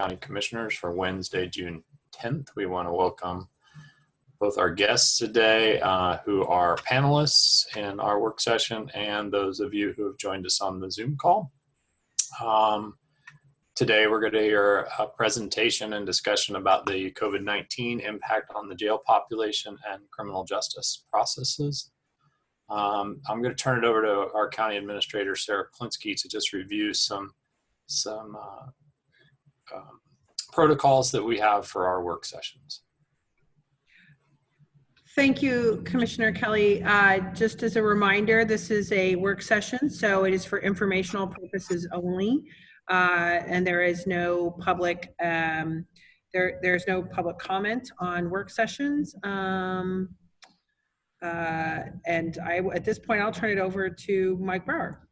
County Commissioners for Wednesday, June 10th. We want to welcome both our guests today who are panelists in our work session and those of you who have joined us on the Zoom call. Today we're going to hear a presentation and discussion about the COVID-19 impact on the jail population and criminal justice processes. I'm going to turn it over to our County Administrator, Sarah Plinsky, to just review some protocols that we have for our work sessions. Thank you, Commissioner Kelly. Just as a reminder, this is a work session, so it is for informational purposes only, and there is no public there's no public comment on work sessions. And at this point, I'll turn it over to Mike Brower.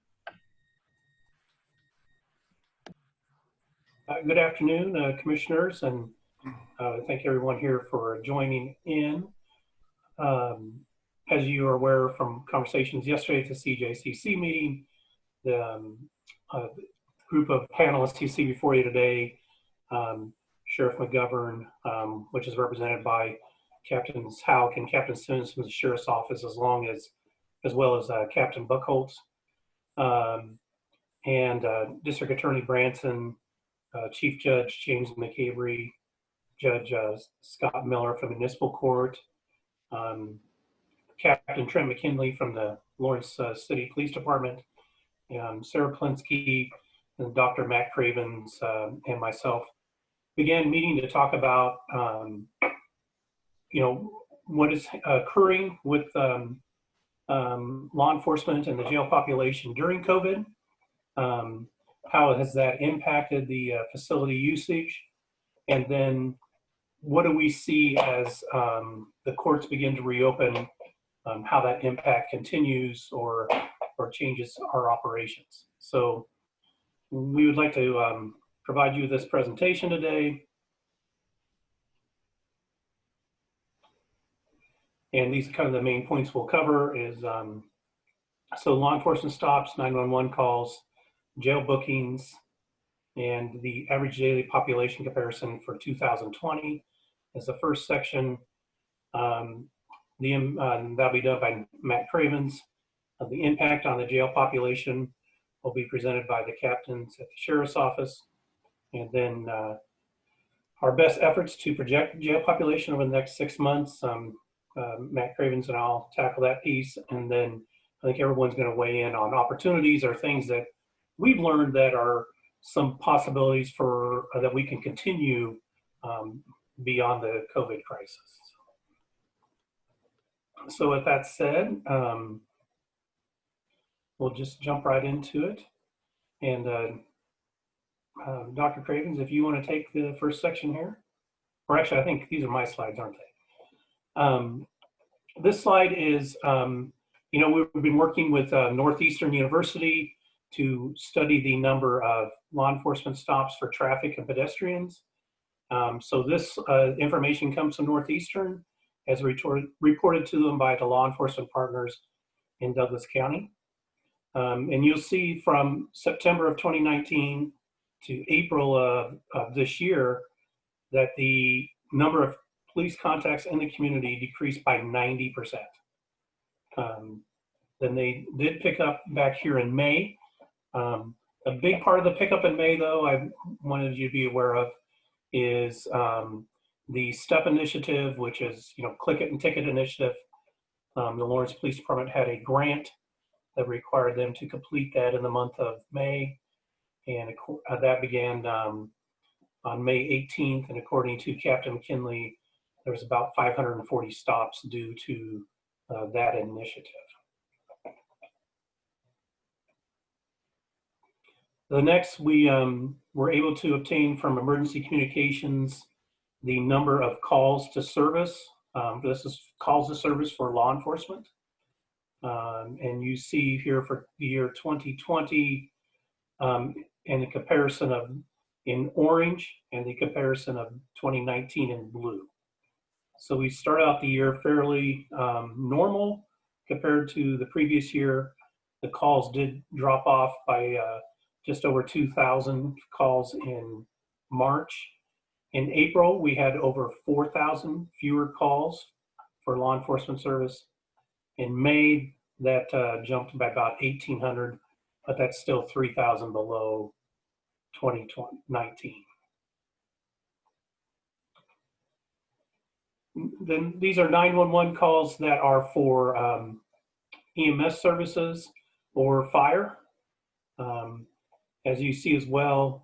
Good afternoon, commissioners, and thank everyone here for joining in. As you are aware from conversations yesterday at the CJCC meeting, the group of panelists you see before you today, Sheriff McGovern, which is represented by Captains Houck and Captain Simmons from the Sheriff's Office, as well as Captain Buchholz, and District Attorney Branson, Chief Judge James McAvery, Judge Scott Miller from Municipal Court, Captain Trent McKinley from the Lawrence City Police Department, Sarah Plinsky, and Dr. Matt Cravens, and myself began meeting to talk about, what is occurring with law enforcement and the jail population during COVID. How has that impacted the facility usage? And then what do we see as the courts begin to reopen, how that impact continues or changes our operations? So we would like to provide you this presentation today. And these are kind of the main points we'll cover is, so law enforcement stops, 911 calls, jail bookings, and the average daily population comparison for 2020 is the first section. That'll be done by Matt Cravens. The impact on the jail population will be presented by the captains at the Sheriff's Office. And then our best efforts to project the jail population over the next 6 months, Matt Cravens and I'll tackle that piece. And then I think everyone's going to weigh in on opportunities or things that we've learned that are some possibilities for that we can continue beyond the COVID crisis. So with that said, we'll just jump right into it. And Dr. Cravens, if you want to take the first section here, or actually I think these are my slides, aren't they? This slide is, we've been working with Northeastern University to study the number of law enforcement stops for traffic and pedestrians. So this information comes from Northeastern as reported to them by the law enforcement partners in Douglas County. And you'll see from September of 2019 to April of this year that the number of police contacts in the community decreased by 90%. Then they did pick up back here in May. A big part of the pickup in May, though, I wanted you to be aware of is the STEP initiative, which is, Click It and Ticket initiative. The Lawrence Police Department had a grant that required them to complete that in the month of May. And that began on May 18th. And according to Captain McKinley, there was about 540 stops due to that initiative. The next, we were able to obtain from Emergency Communications the number of calls to service. This is calls to service for law enforcement. And you see here for the year 2020, and the comparison of in orange and the comparison of 2019 in blue. So we start out the year fairly normal compared to the previous year. The calls did drop off by just over 2,000 calls in March. In April, we had over 4,000 fewer calls for law enforcement service. In May, that jumped by about 1,800, but that's still 3,000 below 2019. Then these are 911 calls that are for EMS services or fire. As you see as well,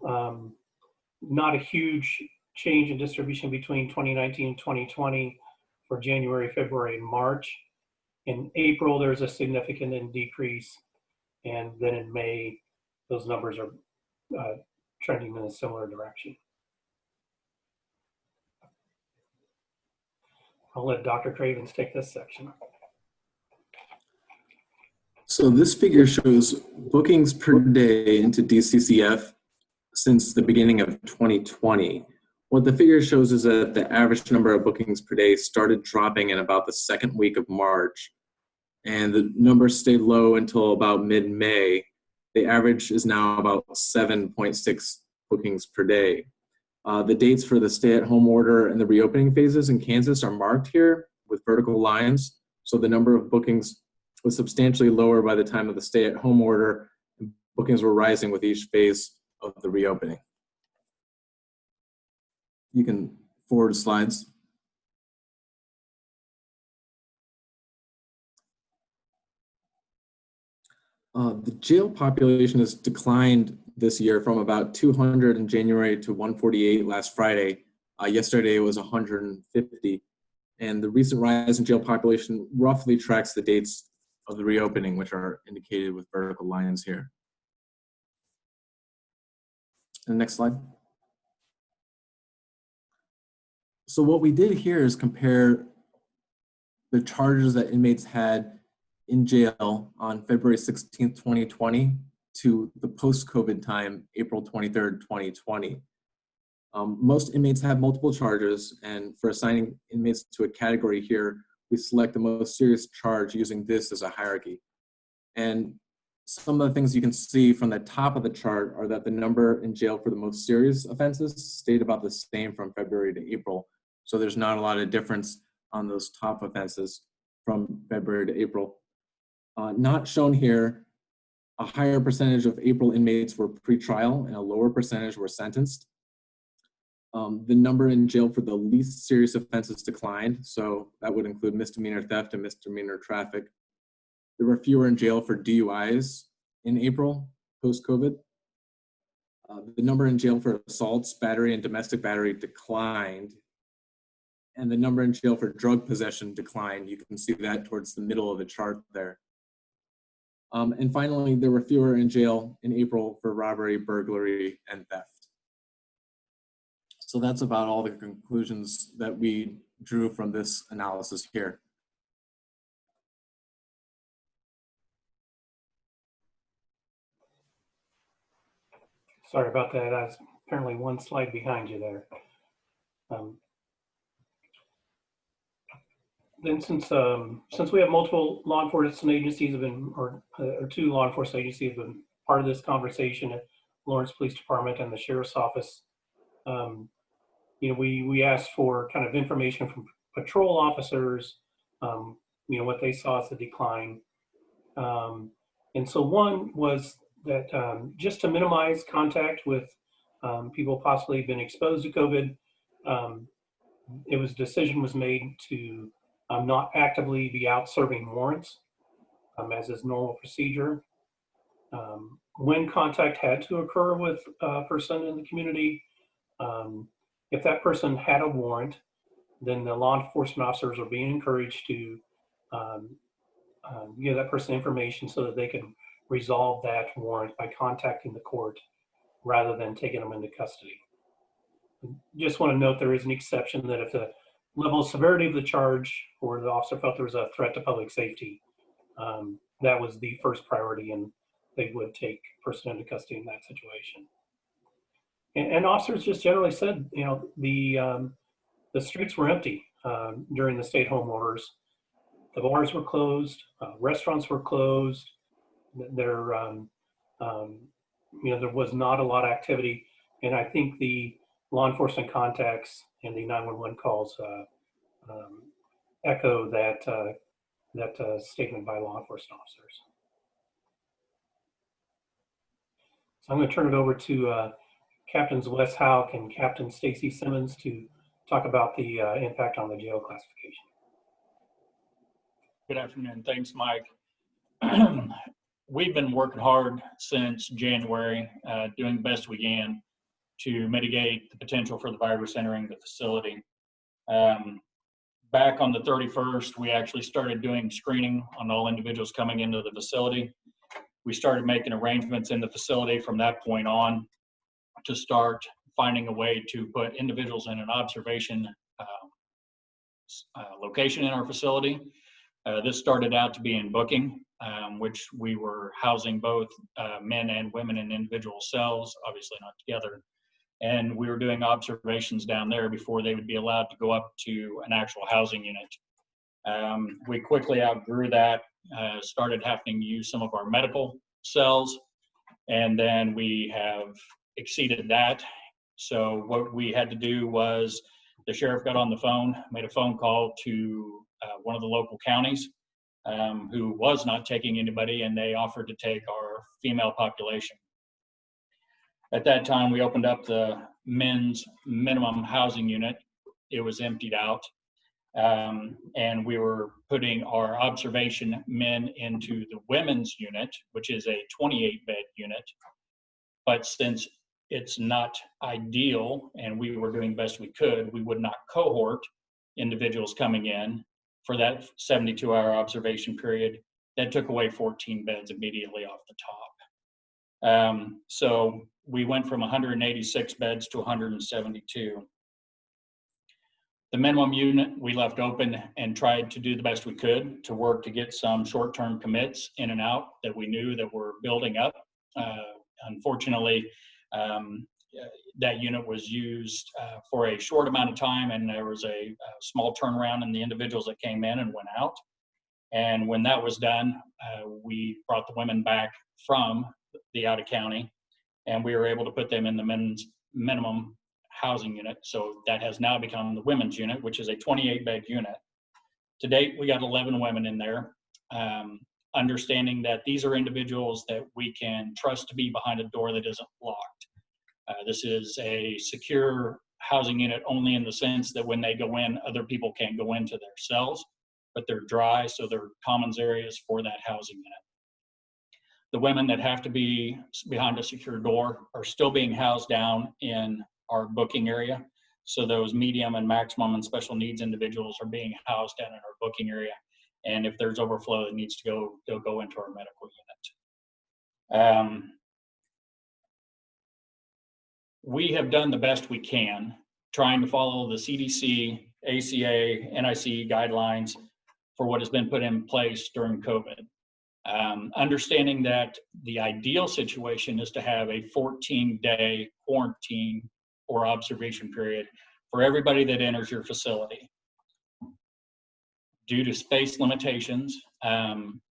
not a huge change in distribution between 2019 and 2020 for January, February, and March. In April, there's a significant decrease, and then in May, those numbers are trending in a similar direction. I'll let Dr. Cravens take this section. So this figure shows bookings per day into DCCF since the beginning of 2020. What the figure shows is that the average number of bookings per day started dropping in about the second week of March, and the number stayed low until about mid-May. The average is now about 7.6 bookings per day. The dates for the stay-at-home order and the reopening phases in Kansas are marked here with vertical lines. So the number of bookings was substantially lower by the time of the stay-at-home order. Bookings were rising with each phase of the reopening. You can forward slides. The jail population has declined this year from about 200 in January to 148 last Friday. Yesterday it was 150. And the recent rise in jail population roughly tracks the dates of the reopening, which are indicated with vertical lines here. And next slide. So what we did here is compare the charges that inmates had in jail on February 16th, 2020 to the post-COVID time, April 23rd, 2020. Most inmates have multiple charges, and for assigning inmates to a category here, we select the most serious charge using this as a hierarchy. And some of the things you can see from the top of the chart are that the number in jail for the most serious offenses stayed about the same from February to April. So there's not a lot of difference on those top offenses from February to April. Not shown here, a higher percentage of April inmates were pretrial and a lower percentage were sentenced. The number in jail for the least serious offenses declined, so that would include misdemeanor theft and misdemeanor traffic. There were fewer in jail for DUIs in April, post-COVID. The number in jail for assaults, battery, and domestic battery declined, and the number in jail for drug possession declined. You can see that towards the middle of the chart there. And finally, there were fewer in jail in April for robbery, burglary, and theft. So that's about all the conclusions that we drew from this analysis here. Sorry about that. I was apparently one slide behind you there. Then since we have multiple law enforcement agencies have been, or two law enforcement agencies have been part of this conversation at Lawrence Police Department and the Sheriff's Office, we asked for kind of information from patrol officers, what they saw as a decline. And so one was that just to minimize contact with people possibly been exposed to COVID, decision was made to not actively be out serving warrants as is normal procedure. When contact had to occur with a person in the community, if that person had a warrant, then the law enforcement officers are being encouraged to give that person information so that they can resolve that warrant by contacting the court rather than taking them into custody. Just want to note there is an exception that if the level of severity of the charge or the officer felt there was a threat to public safety, that was the first priority and they would take person into custody in that situation. And officers just generally said, the streets were empty during the stay-at-home orders. The bars were closed, restaurants were closed. There was not a lot of activity. And I think the law enforcement contacts and the 911 calls echo that statement by law enforcement officers. So I'm going to turn it over to Captains Wes Houck and Captain Stacy Simmons to talk about the impact on the jail classification. Good afternoon. Thanks, Mike. We've been working hard since January, doing the best we can to mitigate the potential for the virus entering the facility. Back on the 31st, we actually started doing screening on all individuals coming into the facility. We started making arrangements in the facility from that point on to start finding a way to put individuals in an observation location in our facility. This started out to be in booking, which we were housing both men and women in individual cells, obviously not together. And we were doing observations down there before they would be allowed to go up to an actual housing unit. We quickly outgrew that, started having to use some of our medical cells, and then we have exceeded that. So what we had to do was the sheriff got on the phone, made a phone call to one of the local counties who was not taking anybody, and they offered to take our female population. At that time, we opened up the men's minimum housing unit. It was emptied out. And we were putting our observation men into the women's unit, which is a 28-bed unit. But since it's not ideal and we were doing best we could, we would not cohort individuals coming in for that 72-hour observation period. That took away 14 beds immediately off the top. So we went from 186 beds to 172. The minimum unit we left open and tried to do the best we could to work to get some short-term commits in and out that we knew that were building up. Unfortunately, that unit was used for a short amount of time, and there was a small turnaround in the individuals that came in and went out. And when that was done, we brought the women back from the out of county, and we were able to put them in the men's minimum housing unit. So that has now become the women's unit, which is a 28-bed unit. To date, we got 11 women in there, understanding that these are individuals that we can trust to be behind a door that isn't locked. This is a secure housing unit only in the sense that when they go in, other people can't go into their cells, but they're dry, so they're commons areas for that housing unit. The women that have to be behind a secure door are still being housed down in our booking area. So those medium and maximum and special needs individuals are being housed down in our booking area. And if there's overflow that needs to go, they'll go into our medical unit. We have done the best we can trying to follow the CDC, ACA, NIC guidelines for what has been put in place during COVID. Understanding that the ideal situation is to have a 14-day quarantine or observation period for everybody that enters your facility. Due to space limitations,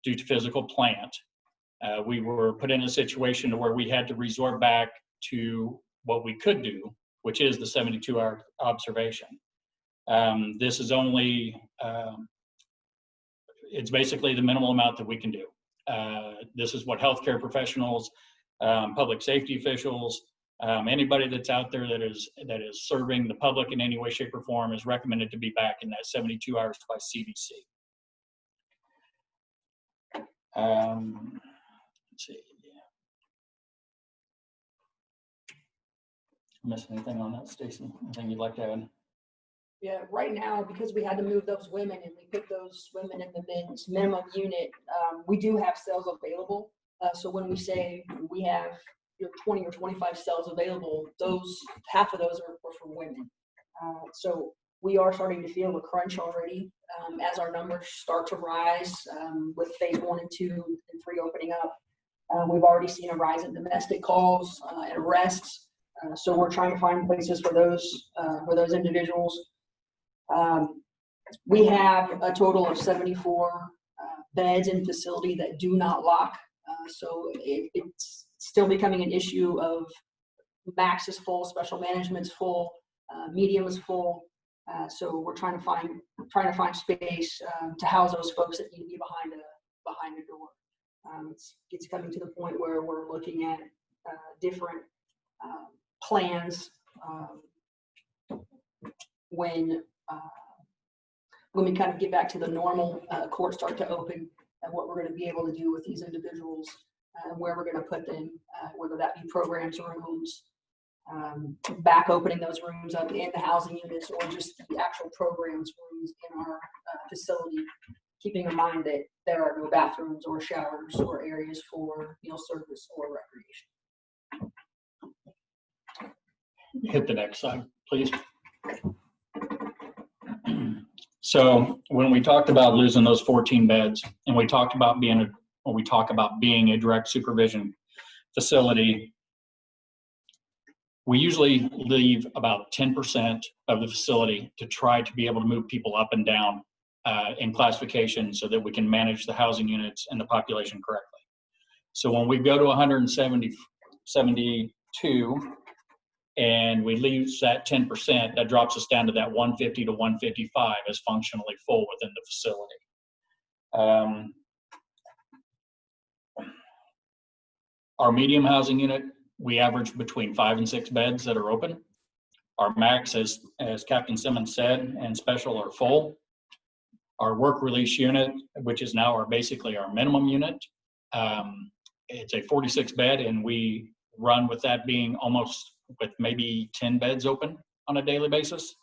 due to physical plant, we were put in a situation where we had to resort back to what we could do, which is the 72-hour observation. This is only, it's basically the minimal amount that we can do. This is what healthcare professionals, public safety officials, anybody that's out there that is serving the public in any way, shape, or form is recommended to be back in that 72 hours by CDC. Let's see. Miss anything on that, Stacy? Anything you'd like to add? Yeah, right now, because we had to move those women and we put those women in the men's minimum unit, we do have cells available. So when we say we have 20 or 25 cells available, half of those are for women. So we are starting to feel the crunch already as our numbers start to rise with phase 1 and 2 and 3 opening up. We've already seen a rise in domestic calls and arrests. So we're trying to find places for those individuals. We have a total of 74 beds in facility that do not lock. So it's still becoming an issue of max is full, special management's full, medium is full. So we're trying to find space to house those folks that need to be behind a door. It's coming to the point where we're looking at different plans when we kind of get back to the normal courts start to open, and what we're going to be able to do with these individuals, where we're going to put them, whether that be programs, rooms, back opening those rooms up in the housing units, or just the actual programs rooms in our facility, keeping in mind that there are no bathrooms or showers or areas for meal service or recreation. Hit the next slide, please. So when we talked about losing those 14 beds, and we talked about being a direct supervision facility, we usually leave about 10% of the facility to try to be able to move people up and down in classification so that we can manage the housing units and the population correctly. So when we go to 172 and we lose that 10%, that drops us down to that 150 to 155 as functionally full within the facility. Our medium housing unit, we average between 5 and 6 beds that are open. Our max, as Captain Simmons said, and special are full. Our work release unit, which is now basically our minimum unit, it's a 46 bed, and we run with that being almost with maybe 10 beds open on a daily basis.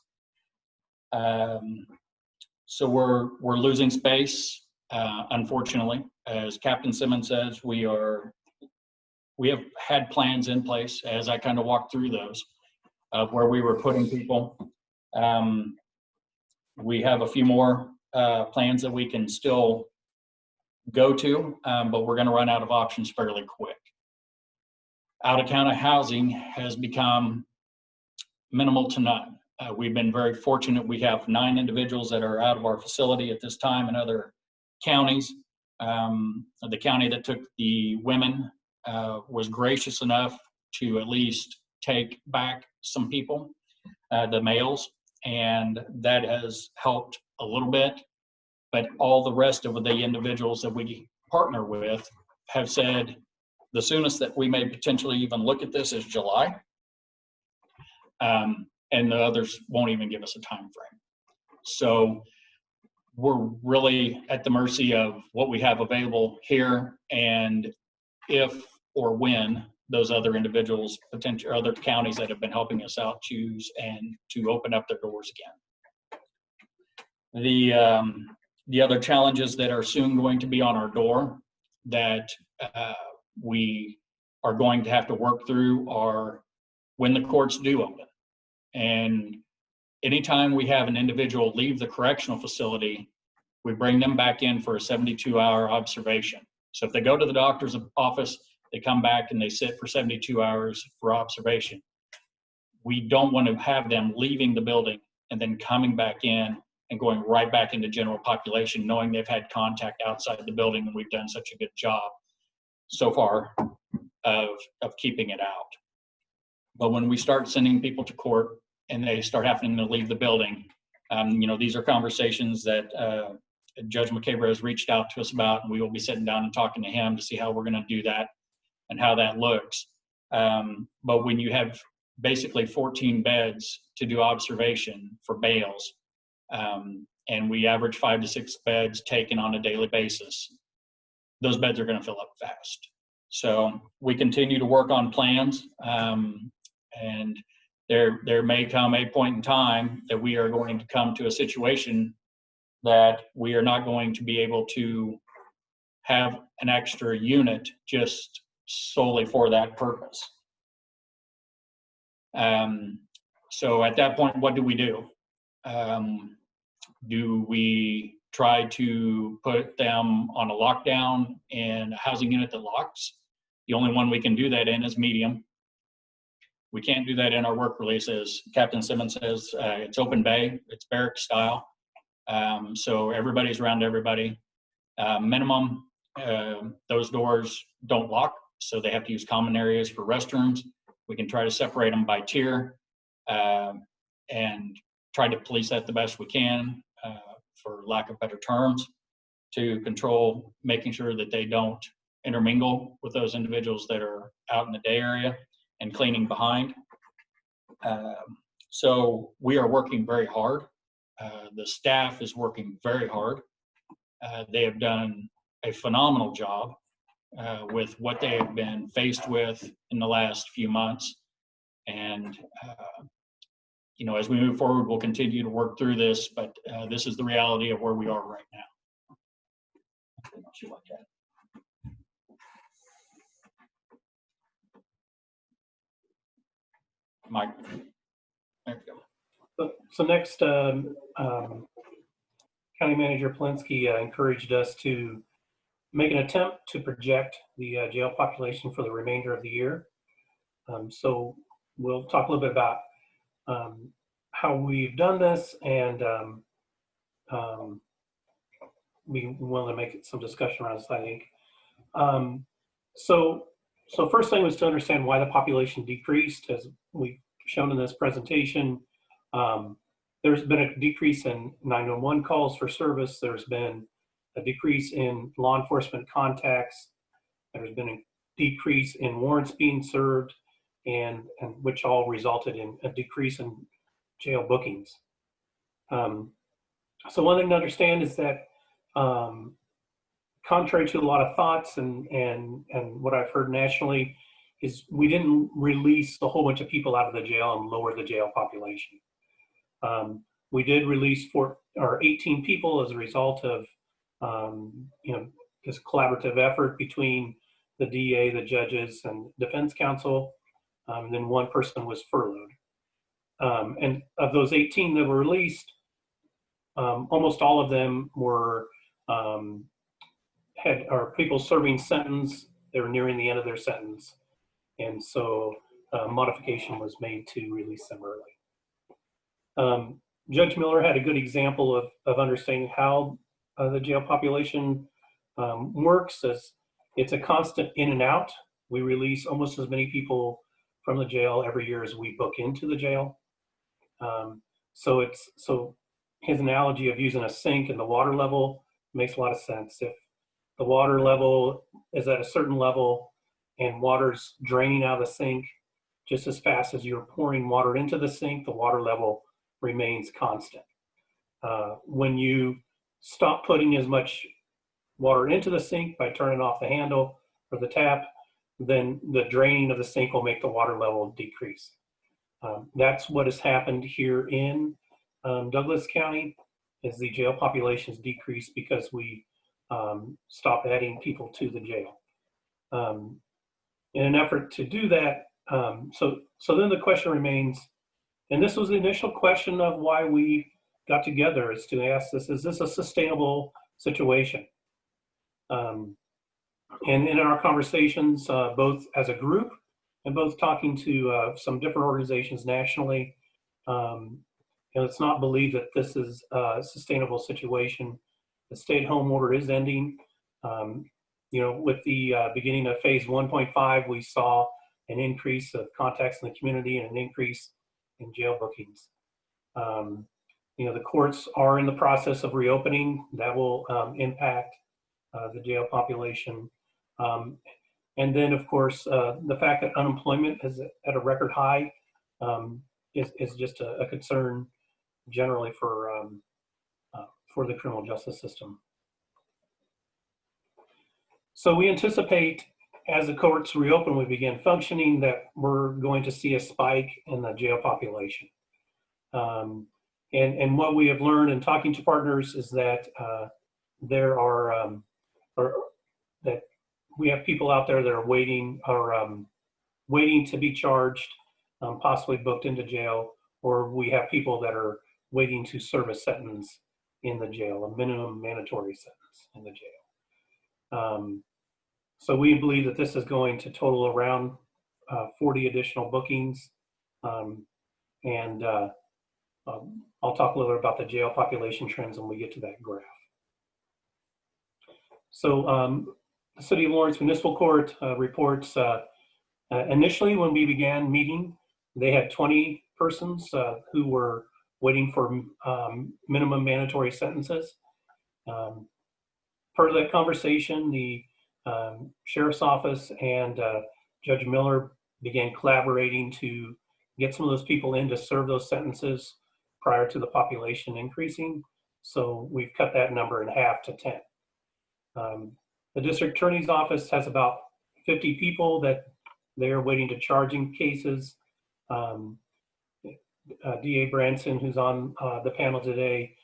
So we're losing space, unfortunately. As Captain Simmons says, we have had plans in place, as I kind of walked through those, of where we were putting people. We have a few more plans that we can still go to, but we're going to run out of options fairly quick. Out-of-county housing has become minimal to none. We've been very fortunate. We have 9 individuals that are out of our facility at this time in other counties. The county that took the women was gracious enough to at least take back some people, the males, and that has helped a little bit. But all the rest of the individuals that we partner with have said the soonest that we may potentially even look at this is July. And the others won't even give us a time frame. So we're really at the mercy of what we have available here, and if or when those other individuals, potential other counties that have been helping us out, choose and to open up their doors again. The other challenges that are soon going to be on our door that we are going to have to work through are when the courts do open. And anytime we have an individual leave the correctional facility, we bring them back in for a 72-hour observation. So if they go to the doctor's office, they come back and they sit for 72 hours for observation. We don't want to have them leaving the building and then coming back in and going right back into general population, knowing they've had contact outside the building, and we've done such a good job so far of keeping it out. But when we start sending people to court and they start having to leave the building, these are conversations that Judge McCaber has reached out to us about, and we will be sitting down and talking to him to see how we're going to do that and how that looks. But when you have basically 14 beds to do observation for bails, and we average 5 to 6 beds taken on a daily basis, those beds are going to fill up fast. So we continue to work on plans, and there may come a point in time that we are going to come to a situation that we are not going to be able to have an extra unit just solely for that purpose. So at that point, what do we do? Do we try to put them on a lockdown in a housing unit that locks? The only one we can do that in is medium. We can't do that in our work release. As Captain Simmons says, it's open bay, it's barrack style. So everybody's around everybody. Minimum, those doors don't lock, so they have to use common areas for restrooms. We can try to separate them by tier and try to police that the best we can, for lack of better terms, to control making sure that they don't intermingle with those individuals that are out in the day area and cleaning behind. So we are working very hard. The staff is working very hard. They have done a phenomenal job with what they have been faced with in the last few months. And, you know, as we move forward, we'll continue to work through this, but this is the reality of where we are right now. Mike, there we go. So next, County Manager Polinsky encouraged us to make an attempt to project the jail population for the remainder of the year. So we'll talk a little bit about how we've done this, and we want to make some discussion around this, I think. So first thing was to understand why the population decreased. As we've shown in this presentation, there's been a decrease in 911 calls for service. There's been a decrease in law enforcement contacts. There's been a decrease in warrants being served, and which all resulted in a decrease in jail bookings. So one thing to understand is that contrary to a lot of thoughts and what I've heard nationally, is we didn't release a whole bunch of people out of the jail and lower the jail population. We did release 18 people as a result of you know, this collaborative effort between the DA, the judges, and defense counsel. And then one person was furloughed. And of those 18 that were released, almost all of them were people serving sentence. They were nearing the end of their sentence, and so modification was made to release them early. Judge Miller had a good example of understanding how the jail population works. As it's a constant in and out. We release almost as many people from the jail every year as we book into the jail. So his analogy of using a sink and the water level makes a lot of sense. If the water level is at a certain level and water's draining out of the sink just as fast as you're pouring water into the sink, the water level remains constant. When you stop putting as much water into the sink by turning off the handle or the tap, then the draining of the sink will make the water level decrease. That's what has happened here in Douglas County, is the jail populations decreased because we stopped adding people to the jail. In an effort to do that, so then the question remains, and this was the initial question of why we got together, is to ask this, is this a sustainable situation? And in our conversations, both as a group and both talking to some different organizations nationally, and let's not believe that this is a sustainable situation. The stay-at-home order is ending. You know, with the beginning of phase 1.5, we saw an increase of contacts in the community and an increase in jail bookings. You know, the courts are in the process of reopening. That will impact the jail population. And then, of course, the fact that unemployment is at a record high is just a concern generally for the criminal justice system. So we anticipate, as the courts reopen, we begin functioning, that we're going to see a spike in the jail population. And what we have learned in talking to partners is that there are, that we have people out there that are waiting to be charged, possibly booked into jail, or we have people that are waiting to serve a sentence in the jail, a minimum mandatory sentence in the jail. So we believe that this is going to total around 40 additional bookings. And I'll talk a little bit about the jail population trends when we get to that graph. So the City of Lawrence Municipal Court reports Initially, when we began meeting, they had 20 persons who were waiting for minimum mandatory sentences. Part of that conversation, the sheriff's office and Judge Miller began collaborating to get some of those people in to serve those sentences prior to the population increasing. So we've cut that number in half to 10. The district attorney's office has about 50 people that they're waiting to charge in cases. DA Branson, who's on the panel today,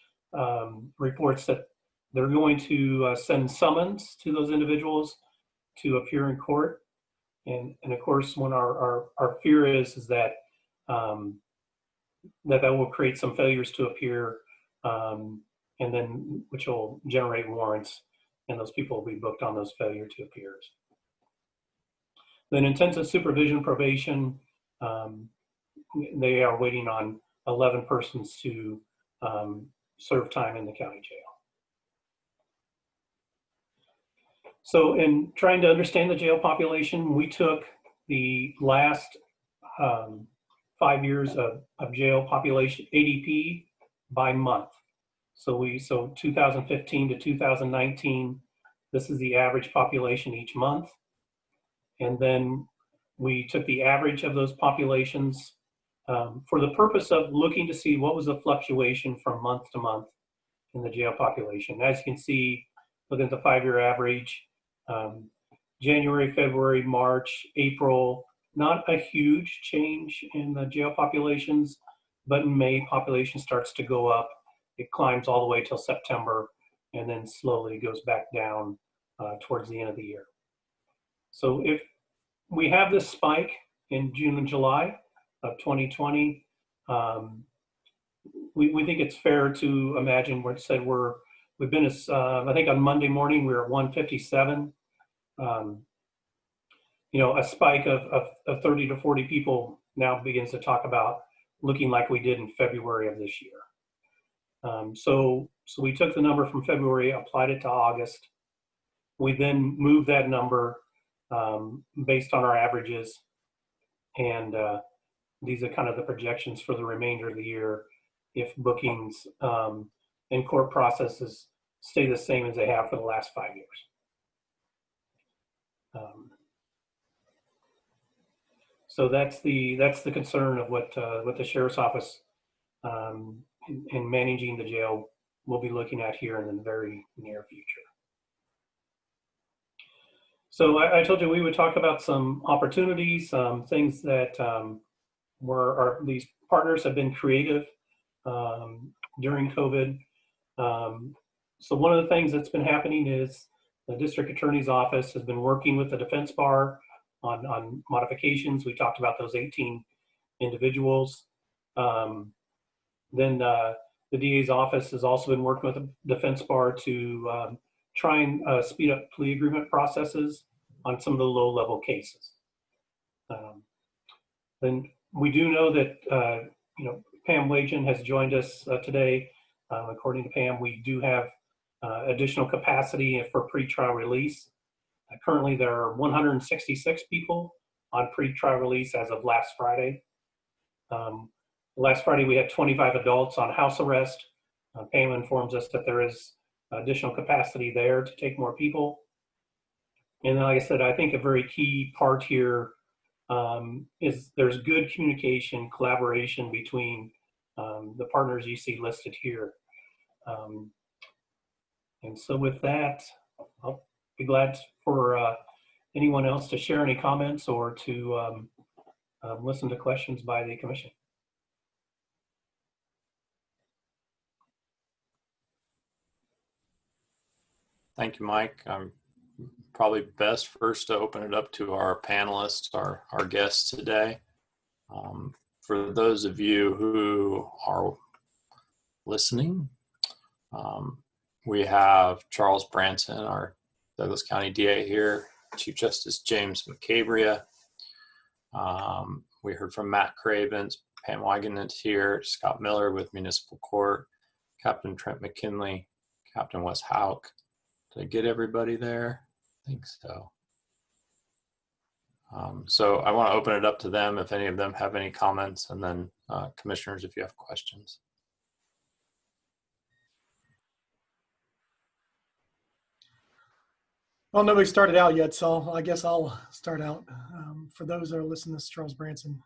reports that they're going to send summons to those individuals to appear in court. And of course, when our fear is that that will create some failures to appear, and then which will generate warrants, and those people will be booked on those failure to appears. Then intensive supervision probation, they are waiting on 11 persons to serve time in the county jail. So in trying to understand the jail population, we took the last 5 years of jail population ADP by month. So 2015 to 2019, this is the average population each month. And then we took the average of those populations for the purpose of looking to see what was the fluctuation from month to month in the jail population. As you can see, looking at the 5-year average, January, February, March, April, not a huge change in the jail populations, but in May, population starts to go up. It climbs all the way till September, and then slowly goes back down towards the end of the year. So if we have this spike in June and July of 2020, we think it's fair to imagine we've been as, I think on Monday morning, we were at 157. A spike of 30 to 40 people now begins to talk about looking like we did in February of this year. So we took the number from February, applied it to August. We then moved that number based on our averages. And these are kind of the projections for the remainder of the year if bookings and court processes stay the same as they have for the last 5 years. So that's the concern of what the sheriff's office in managing the jail will be looking at here in the very near future. So I told you we would talk about some opportunities, things that these partners have been creative during COVID. So one of the things that's been happening is the district attorney's office has been working with the defense bar on modifications. We talked about those 18 individuals. Then the DA's office has also been working with the defense bar to try and speed up plea agreement processes on some of the low-level cases. Then we do know that Pam Wagen has joined us today. According to Pam, we do have additional capacity for pretrial release. Currently, there are 166 people on pretrial release as of last Friday. Last Friday, we had 25 adults on house arrest. Pam informs us that there is additional capacity there to take more people. And like I said, I think a very key part here is there's good communication, collaboration between the partners you see listed here. And so with that, I'll be glad for anyone else to share any comments or to listen to questions by the commission. Thank you, Mike. Probably best first to open it up to our panelists, our guests today. For those of you who are listening, we have Charles Branson, our Douglas County DA here, Chief Justice James McCabria. We heard from Matt Cravens, Pam Wagenknecht here, Scott Miller with Municipal Court, Captain Trent McKinley, Captain Wes Hauk. Did I get everybody there? I think so. So I want to open it up to them if any of them have any comments, and then commissioners if you have questions. Well, nobody started out yet, so I guess I'll start out. For those that are listening, this is Charles Branson,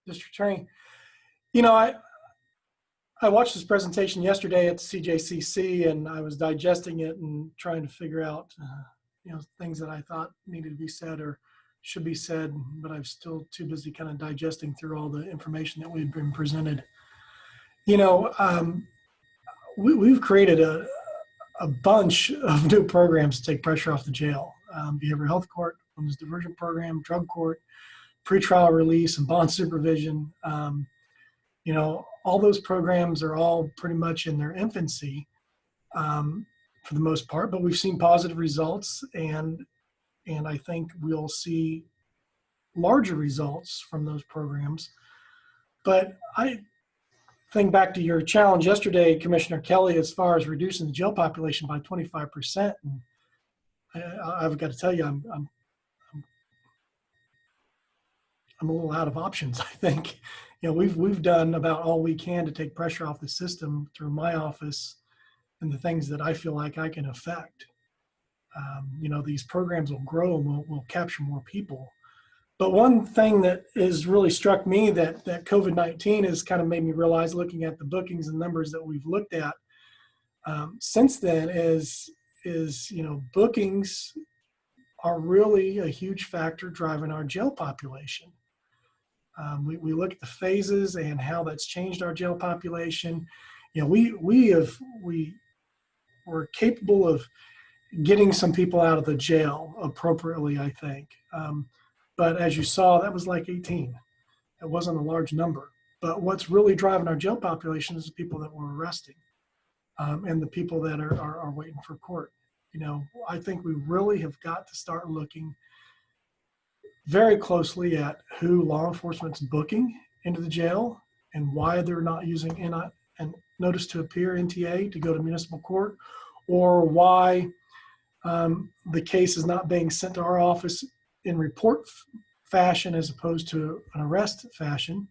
District Attorney. You know, I watched this presentation yesterday at the CJCC, and I was digesting it and trying to figure out, things that I thought needed to be said or should be said, but I'm still too busy kind of digesting through all the information that we've been presented. We've created a bunch of new programs to take pressure off the jail. Behavioral health court, women's diversion program, drug court, pretrial release, and bond supervision. All those programs are all pretty much in their infancy for the most part, but we've seen positive results, and I think we'll see larger results from those programs. But I think back to your challenge yesterday, Commissioner Kelly, as far as reducing the jail population by 25%. And I've got to tell you, I'm a little out of options. I think, we've done about all we can to take pressure off the system through my office and the things that I feel like I can affect. These programs will grow and we'll capture more people. But one thing that has really struck me that COVID-19 has kind of made me realize, looking at the bookings and numbers that we've looked at since then, is bookings are really a huge factor driving our jail population. We look at the phases and how that's changed our jail population. We're capable of getting some people out of the jail appropriately, I think. But as you saw, that was like 18. It wasn't a large number. But what's really driving our jail population is the people that we're arresting and the people that are waiting for court. I think we really have got to start looking very closely at who law enforcement's booking into the jail and why they're not using and notice to appear NTA to go to municipal court, or why the case is not being sent to our office in report fashion as opposed to an arrest fashion,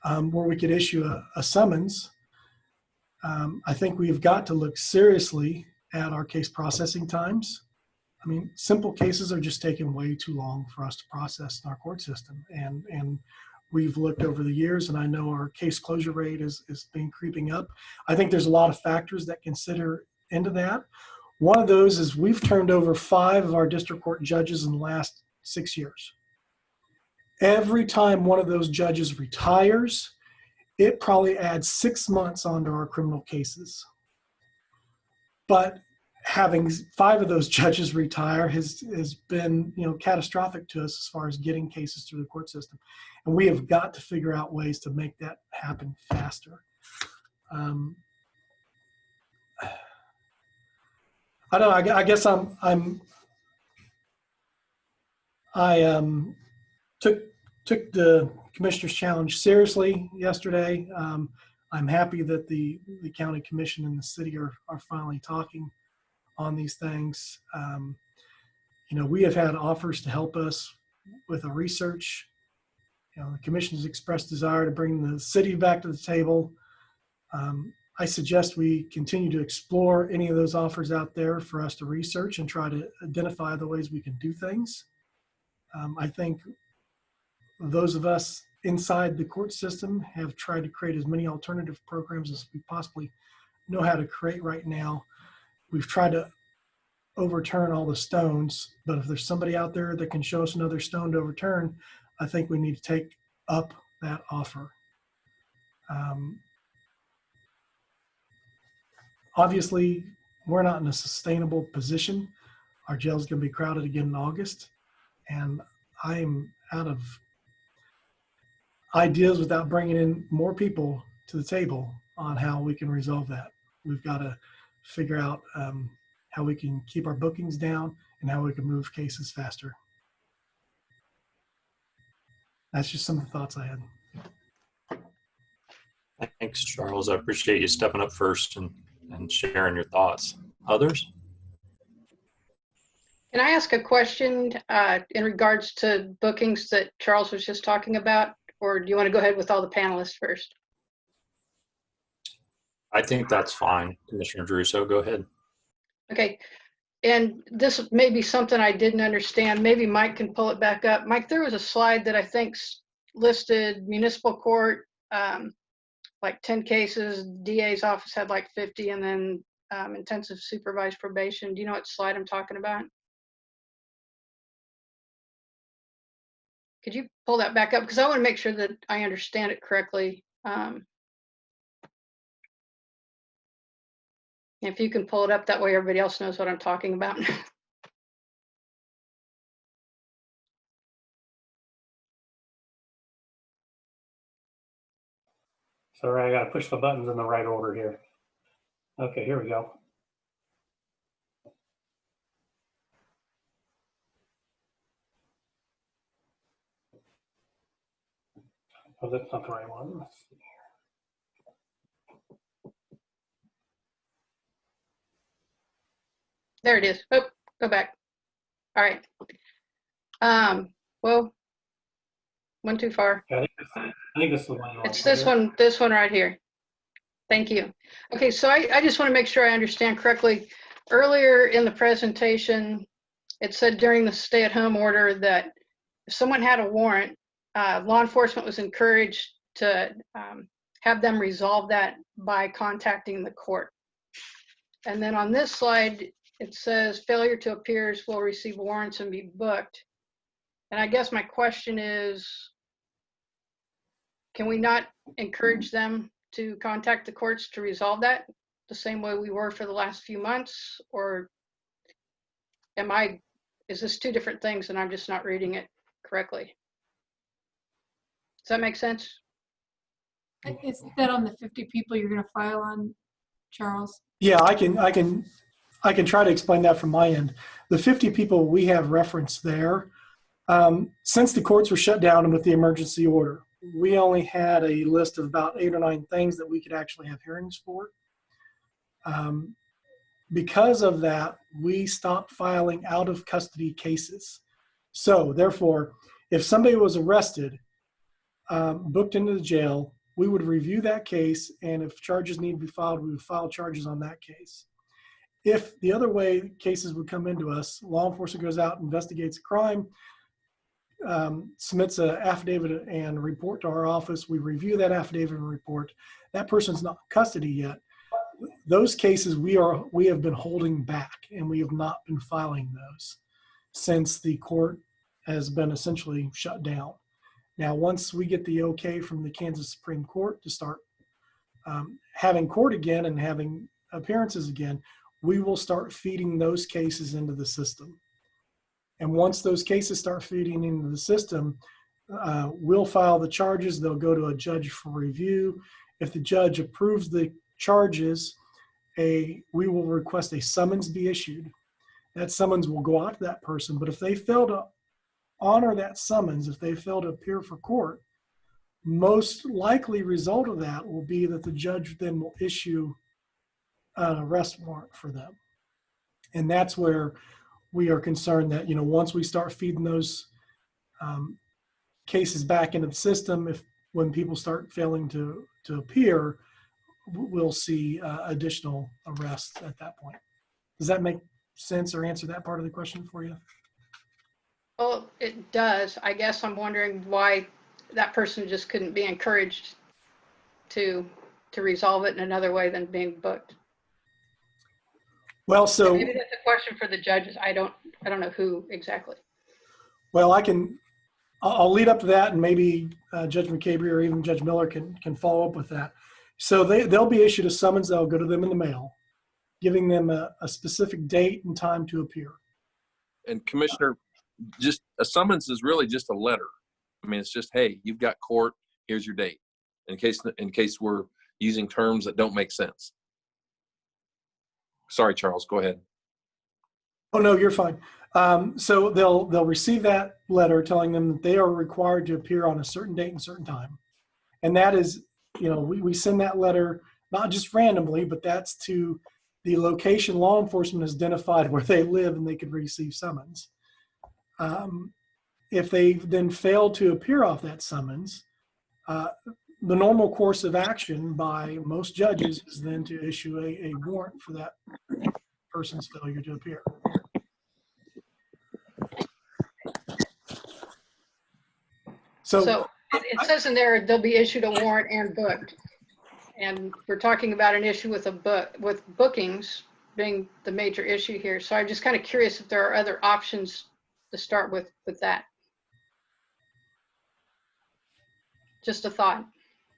where we could issue a summons. I think we've got to look seriously at our case processing times. I mean, simple cases are just taking way too long for us to process in our court system. And we've looked over the years, and I know our case closure rate is been creeping up. I think there's a lot of factors that consider into that. One of those is we've turned over 5 of our district court judges in the last 6 years. Every time one of those judges retires, it probably adds 6 months onto our criminal cases. But having 5 of those judges retire has been catastrophic to us as far as getting cases through the court system. And we have got to figure out ways to make that happen faster. I don't know. I guess I took the commissioner's challenge seriously yesterday. I'm happy that the county commission and the city are finally talking on these things. We have had offers to help us with a research. The commission has expressed desire to bring the city back to the table. I suggest we continue to explore any of those offers out there for us to research and try to identify the ways we can do things. I think those of us inside the court system have tried to create as many alternative programs as we possibly know how to create right now. We've tried to overturn all the stones, but if there's somebody out there that can show us another stone to overturn, I think we need to take up that offer. Obviously, we're not in a sustainable position. Our jail is going to be crowded again in August, and I'm out of ideas without bringing in more people to the table on how we can resolve that. We've got to figure out how we can keep our bookings down and how we can move cases faster. That's just some of the thoughts I had. Thanks, Charles. I appreciate you stepping up first and sharing your thoughts. Others? Can I ask a question in regards to bookings that Charles was just talking about? Or do you want to go ahead with all the panelists first? I think that's fine, Commissioner Druso, go ahead. Okay. And this may be something I didn't understand. Maybe Mike can pull it back up. Mike, there was a slide that I think listed municipal court, like 10 cases, DA's office had like 50, and then intensive supervised probation. Do you know what slide I'm talking about? Could you pull that back up? Because I want to make sure that I understand it correctly. If you can pull it up, that way everybody else knows what I'm talking about. Sorry, I got to push the buttons in the right order here. Okay, here we go. Oh, that's not the right one. Let's see. There it is. Oh, go back. All right. Well, went too far. Yeah, I think this is the one. It's this one right here. Thank you. Okay, so I just want to make sure I understand correctly. Earlier in the presentation, it said during the stay-at-home order that if someone had a warrant, law enforcement was encouraged to have them resolve that by contacting the court. And then on this slide, it says failure to appears will receive warrants and be booked. And I guess my question is, can we not encourage them to contact the courts to resolve that the same way we were for the last few months? Or is this two different things and I'm just not reading it correctly? Does that make sense? Is that on the 50 people you're going to file on, Charles? Yeah, I can try to explain that from my end. The 50 people we have referenced there, since the courts were shut down and with the emergency order, we only had a list of about 8 or 9 things that we could actually have hearings for. Because of that, we stopped filing out of custody cases. So therefore, if somebody was arrested, booked into the jail, we would review that case, and if charges need to be filed, we would file charges on that case. If the other way cases would come into us, law enforcement goes out, investigates a crime, submits an affidavit and report to our office. We review that affidavit and report. That person's not in custody yet. Those cases we have been holding back, and we have not been filing those since the court has been essentially shut down. Now, once we get the okay from the Kansas Supreme Court to start having court again and having appearances again, we will start feeding those cases into the system. And once those cases start feeding into the system, we'll file the charges. They'll go to a judge for review. If the judge approves the charges, we will request a summons be issued. That summons will go out to that person. But if they fail to honor that summons, if they fail to appear for court, most likely result of that will be that the judge then will issue an arrest warrant for them. And that's where we are concerned that, once we start feeding those cases back into the system, when people start failing to appear, we'll see additional arrests at that point. Does that make sense or answer that part of the question for you? Well, it does. I guess I'm wondering why that person just couldn't be encouraged to resolve it in another way than being booked. Well, so maybe that's a question for the judges. I don't know who exactly. Well, I'll lead up to that, and maybe Judge McCabe or even Judge Miller can follow up with that. So they'll be issued a summons that'll go to them in the mail, giving them a specific date and time to appear. And Commissioner, just a summons is really just a letter. I mean, it's just, hey, you've got court, here's your date, in case we're using terms that don't make sense. Sorry, Charles, go ahead. Oh, no, you're fine. So they'll receive that letter telling them that they are required to appear on a certain date and certain time. And that is, we send that letter, not just randomly, but that's to the location law enforcement has identified where they live and they could receive summons. If they then fail to appear off that summons, the normal course of action by most judges is then to issue a warrant for that person's failure to appear. So it says in there, they'll be issued a warrant and booked. And we're talking about an issue with with bookings being the major issue here. So I'm just kind of curious if there are other options to start with that. Just a thought.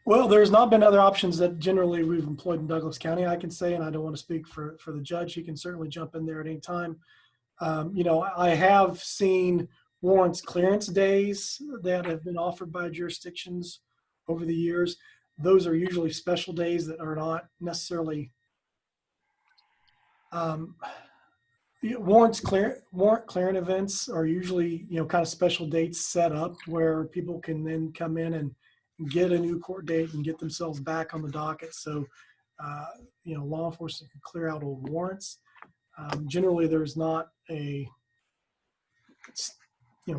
Well, there's not been other options that generally we've employed in Douglas County, I can say, and I don't want to speak for the judge. He can certainly jump in there at any time. I have seen warrants clearance days that have been offered by jurisdictions over the years. Those are usually special days that are not necessarily warrant clearing events are usually, kind of special dates set up where people can then come in and get a new court date and get themselves back on the docket. So, law enforcement can clear out old warrants. Generally, there's not a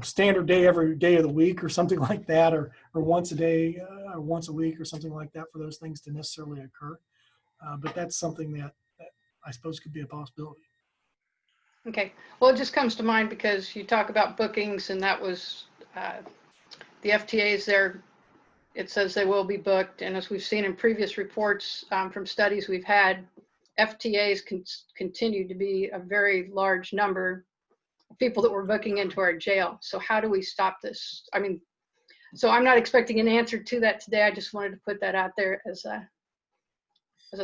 standard day every day of the week or something like that, or once a day or once a week or something like that for those things to necessarily occur. But that's something that I suppose could be a possibility. Okay. Well, it just comes to mind because you talk about bookings, and that was the FTAs there. It says they will be booked. And as we've seen in previous reports from studies we've had, FTAs continue to be a very large number of people that we're booking into our jail. So how do we stop this? I mean, so I'm not expecting an answer to that today. I just wanted to put that out there as a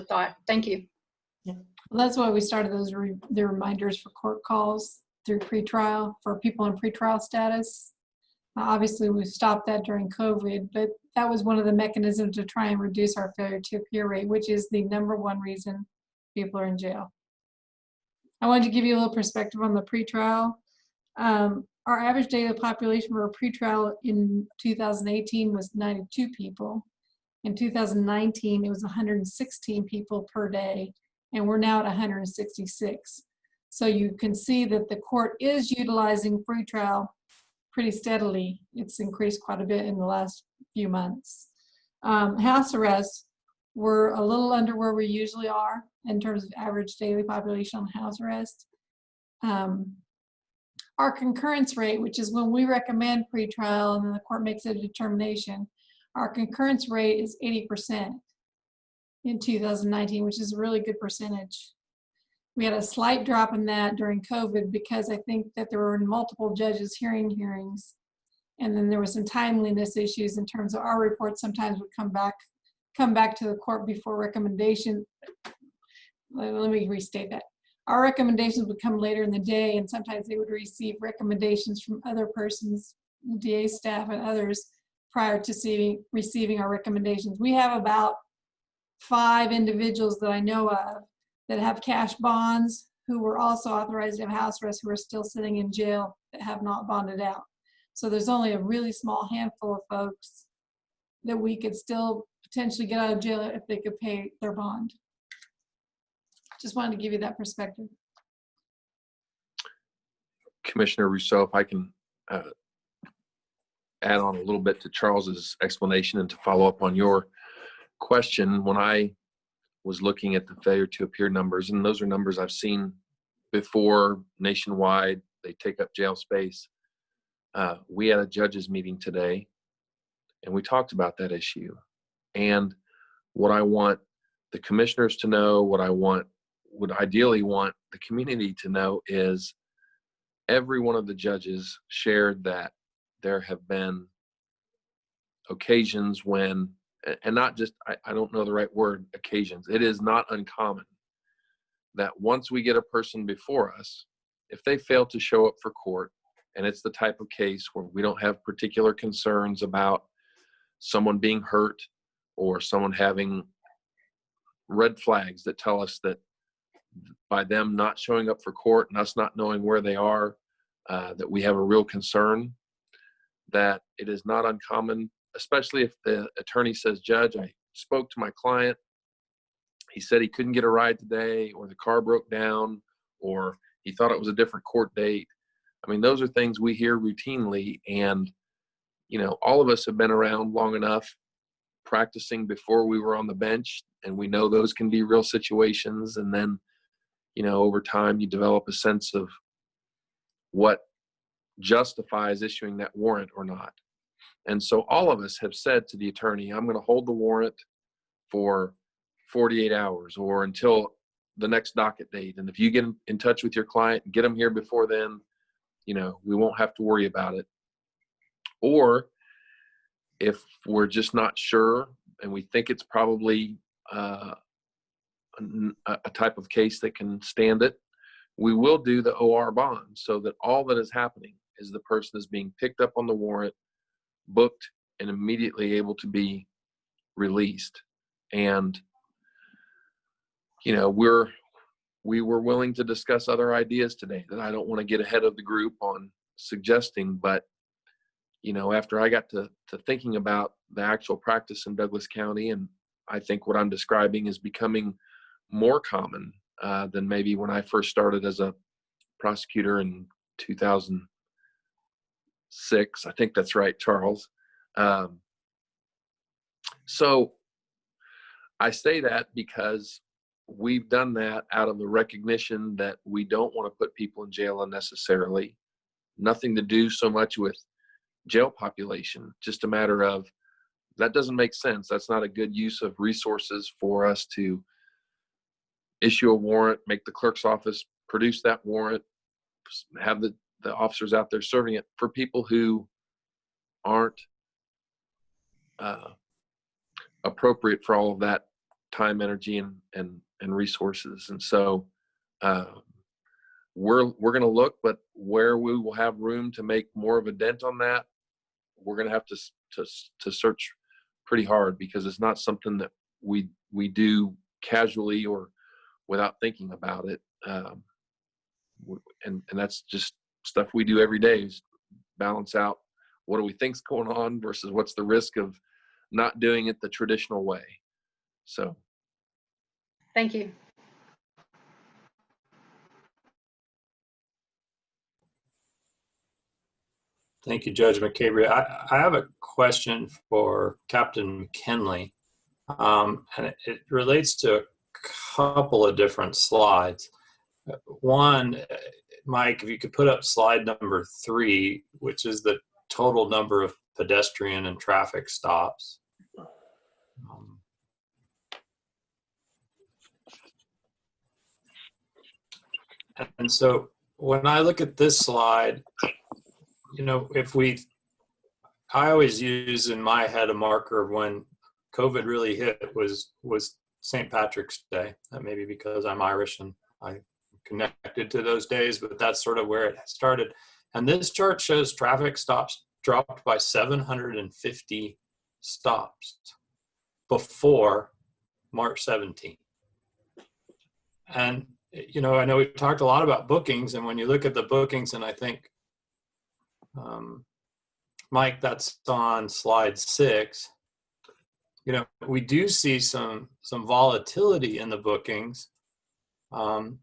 thought. Thank you. Well, that's why we started the reminders for court calls through pretrial for people in pretrial status. Obviously, we stopped that during COVID, but that was one of the mechanisms to try and reduce our failure to appear rate, which is the #1 reason people are in jail. I wanted to give you a little perspective on the pretrial. Our average daily population for a pretrial in 2018 was 92 people. In 2019, it was 116 people per day, and we're now at 166. So you can see that the court is utilizing pretrial pretty steadily. It's increased quite a bit in the last few months. House arrests, we're a little under where we usually are in terms of average daily population on house arrest. Our concurrence rate, which is when we recommend pretrial and then the court makes a determination, our concurrence rate is 80% in 2019, which is a really good percentage. We had a slight drop in that during COVID because I think that there were multiple judges hearing hearings, and then there were some timeliness issues in terms of our reports sometimes would come back to the court before recommendation. Let me restate that. Our recommendations would come later in the day, and sometimes they would receive recommendations from other persons, DA staff and others, prior to receiving our recommendations. We have about 5 individuals that I know of that have cash bonds who were also authorized to have house arrest who are still sitting in jail that have not bonded out. So there's only a really small handful of folks that we could still potentially get out of jail if they could pay their bond. Just wanted to give you that perspective. Commissioner Rousseau, if I can add on a little bit to Charles's explanation and to follow up on your question, when I was looking at the failure to appear numbers, and those are numbers I've seen before nationwide, they take up jail space. We had a judges meeting today, and we talked about that issue. And what I want the commissioners to know, what I would ideally want the community to know is every one of the judges shared that there have been occasions when, and not just, I don't know the right word, occasions. It is not uncommon that once we get a person before us, if they fail to show up for court, and it's the type of case where we don't have particular concerns about someone being hurt or someone having red flags that tell us that by them not showing up for court and us not knowing where they are, that we have a real concern, that it is not uncommon, especially if the attorney says, Judge, I spoke to my client he said he couldn't get a ride today, or the car broke down, or he thought it was a different court date. I mean, those are things we hear routinely. And, you know, all of us have been around long enough practicing before we were on the bench, and we know those can be real situations. And then, you know, over time you develop a sense of what justifies issuing that warrant or not. And so all of us have said to the attorney, I'm going to hold the warrant for 48 hours or until the next docket date. And if you get in touch with your client and get them here before then, you know, we won't have to worry about it. Or if we're just not sure and we think it's probably a type of case that can stand it, we will do the OR bond, so that all that is happening is the person is being picked up on the warrant, booked, and immediately able to be released. And, you know, we were willing to discuss other ideas today that I don't want to get ahead of the group on suggesting, but, you know, after I got to thinking about the actual practice in Douglas County, and I think what I'm describing is becoming more common than maybe when I first started as a prosecutor in 2006. I think that's right, Charles. So I say that because we've done that out of the recognition that we don't want to put people in jail unnecessarily. Nothing to do so much with jail population, just a matter of that doesn't make sense. That's not a good use of resources for us to issue a warrant, make the clerk's office produce that warrant, have the officers out there serving it for people who aren't appropriate for all of that time, energy, and resources. And so we're going to look, but where we will have room to make more of a dent on that, we're going to have to search pretty hard, because it's not something that we do casually or without thinking about it. And that's just stuff we do every day, is balance out what do we think's going on versus what's the risk of not doing it the traditional way. So. Thank you. Thank you, Judge McCabe. I have a question for Captain McKinley, and it relates to a couple of different slides. One, Mike, if you could put up slide number 3, which is the total number of pedestrian and traffic stops. And so when I look at this slide, you know, I always use in my head a marker of when COVID really hit was St. Patrick's Day. That may be because I'm Irish and I connected to those days, but that's sort of where it started. And this chart shows traffic stops dropped by 750 stops before March 17th. And, you know, I know we've talked a lot about bookings, and when you look at the bookings, and I think, Mike, that's on slide 6, you know, we do see some volatility in the bookings, and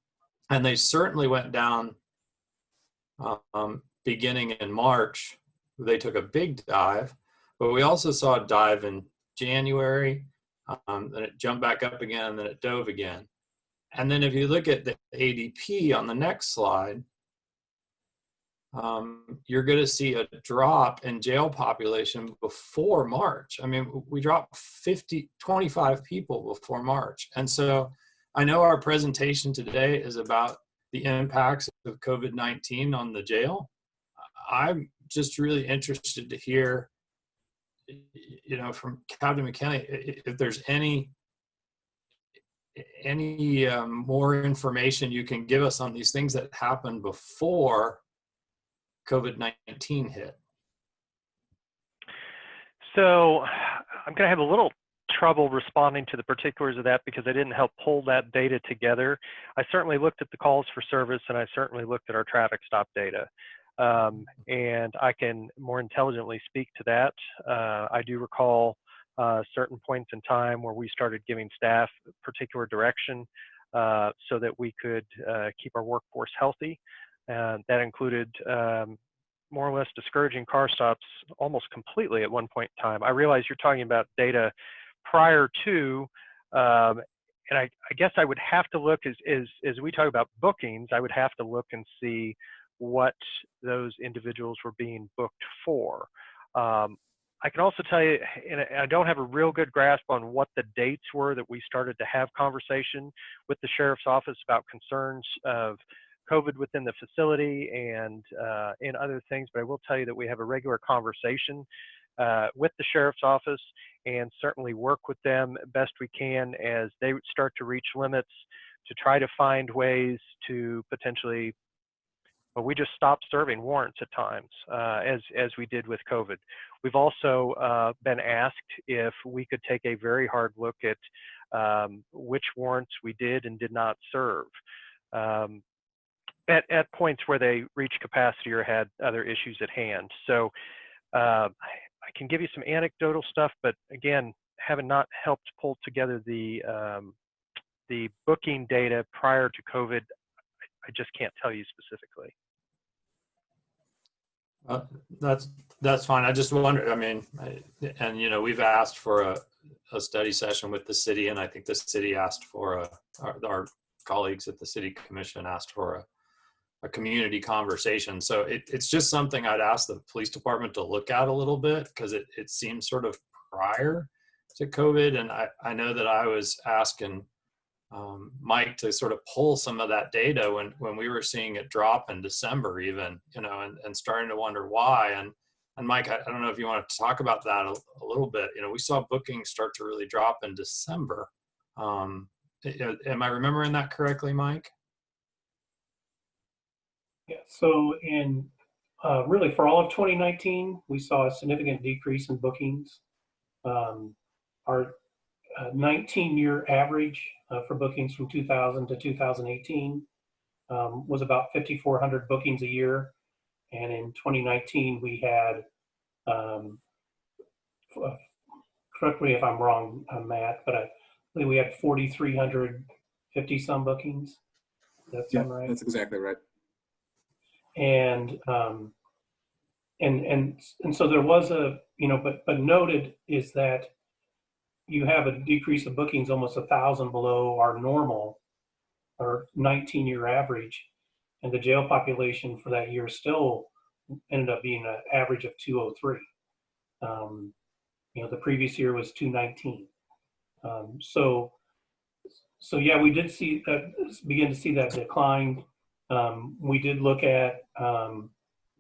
they certainly went down beginning in March. They took a big dive, but we also saw a dive in January, then it jumped back up again, and then it dove again. And then if you look at the ADP on the next slide, you're going to see a drop in jail population before March. I mean, we dropped 25 people before March. And so I know our presentation today is about the impacts of COVID-19 on the jail. I'm just really interested to hear, you know, from Captain McKinney, if there's any more information you can give us on these things that happened before COVID-19 hit. So I'm going to have a little trouble responding to the particulars of that because I didn't help pull that data together. I certainly looked at the calls for service, and I certainly looked at our traffic stop data. And I can more intelligently speak to that. I do recall certain points in time where we started giving staff particular direction so that we could keep our workforce healthy. That included more or less discouraging car stops almost completely at one point in time. I realize you're talking about data prior to, and I guess I would have to look, as we talk about bookings, I would have to look and see what those individuals were being booked for. I can also tell you, and I don't have a real good grasp on what the dates were that we started to have conversation with the sheriff's office about concerns of COVID within the facility and other things, but I will tell you that we have a regular conversation with the sheriff's office and certainly work with them best we can as they start to reach limits to try to find ways to potentially, well, we just stopped serving warrants at times as we did with COVID. We've also been asked if we could take a very hard look at which warrants we did and did not serve. At points where they reached capacity or had other issues at hand. So I can give you some anecdotal stuff, but again, having not helped pull together the booking data prior to COVID, I just can't tell you specifically. That's fine. I just wonder, I mean, and you know, we've asked for a study session with the city, and I think the city asked for our colleagues at the city commission asked for a community conversation. So it's just something I'd ask the police department to look at a little bit, because it seems sort of prior to COVID. And I know that I was asking Mike to sort of pull some of that data when we were seeing it drop in December even, you know, and starting to wonder why. And Mike, I don't know if you want to talk about that a little bit. You know, we saw bookings start to really drop in December. Am I remembering that correctly, Mike? Yeah, so in really for all of 2019, we saw a significant decrease in bookings. Our 19-year average for bookings from 2000 to 2018 was about 5,400 bookings a year. And in 2019, we had, correct me if I'm wrong, Matt, but I believe we had 4,350 some bookings. That's right. That's exactly right. And so there was a, you know, but noted is that you have a decrease of bookings almost 1,000 below our normal or 19-year average, and the jail population for that year still ended up being an average of 203. You know, the previous year was 219. So yeah, we did see that, begin to see that decline. We did look at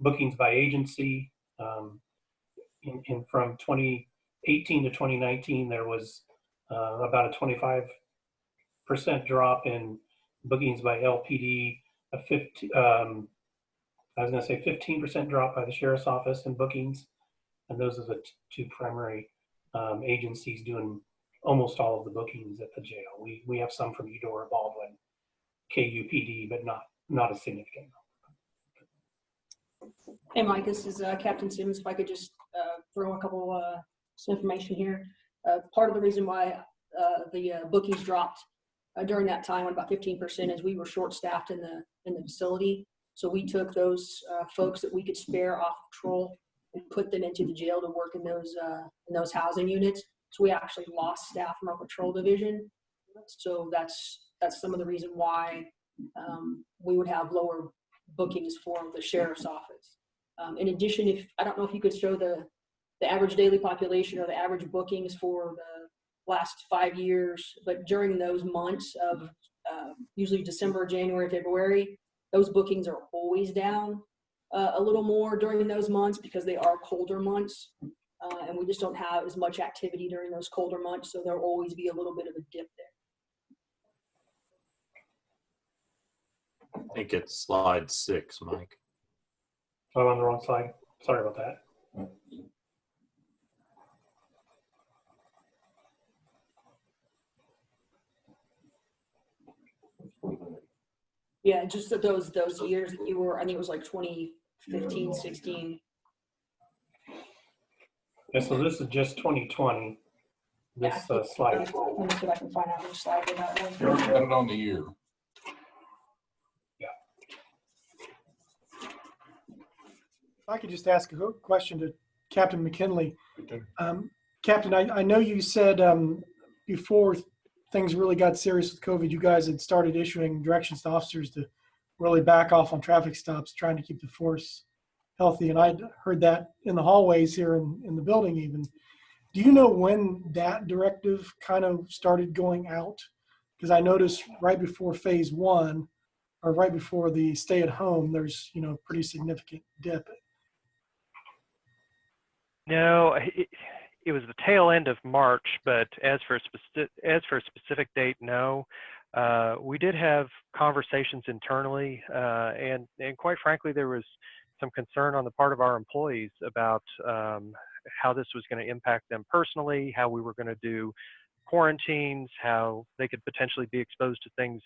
bookings by agency. In from 2018 to 2019, there was about a 25% drop in bookings by LPD, I was going to say 15% drop by the sheriff's office in bookings, and those are the two primary agencies doing almost all of the bookings at the jail. We have some from Eudora, Baldwin, KUPD, but not a significant. Hey, Mike, this is Captain Simmons. If I could just throw a couple some information here. Part of the reason why the bookings dropped during that time, about 15%, is we were short-staffed in the facility. So we took those folks that we could spare off patrol and put them into the jail to work in those housing units. So we actually lost staff from our patrol division. So that's some of the reason why we would have lower bookings for the sheriff's office. In addition, I don't know if you could show the average daily population or the average bookings for the last 5 years, but during those months of usually December, January, February, those bookings are always down a little more during those months because they are colder months, and we just don't have as much activity during those colder months, so there'll always be a little bit of a dip there. I think it's slide 6, Mike. Oh, I'm on the wrong slide. Sorry about that. Yeah, just those years that you were, I think it was like 2015, 16. Yeah, so this is just 2020. this Yeah. slide. Let me see if I can find out which slide that was. You already got it on the year. If I could just ask a question to Captain McKinley. Okay. Captain, I know you said before things really got serious with COVID, you guys had started issuing directions to officers to really back off on traffic stops, trying to keep the force healthy. And I'd heard that in the hallways here in the building even. Do you know when that directive kind of started going out? Because I noticed right before phase one, or right before the stay at home, there's, you know, pretty significant dip. No, it was the tail end of March, but as for a specific date, no. We did have conversations internally, and quite frankly, there was some concern on the part of our employees about how this was going to impact them personally, how we were going to do quarantines, how they could potentially be exposed to things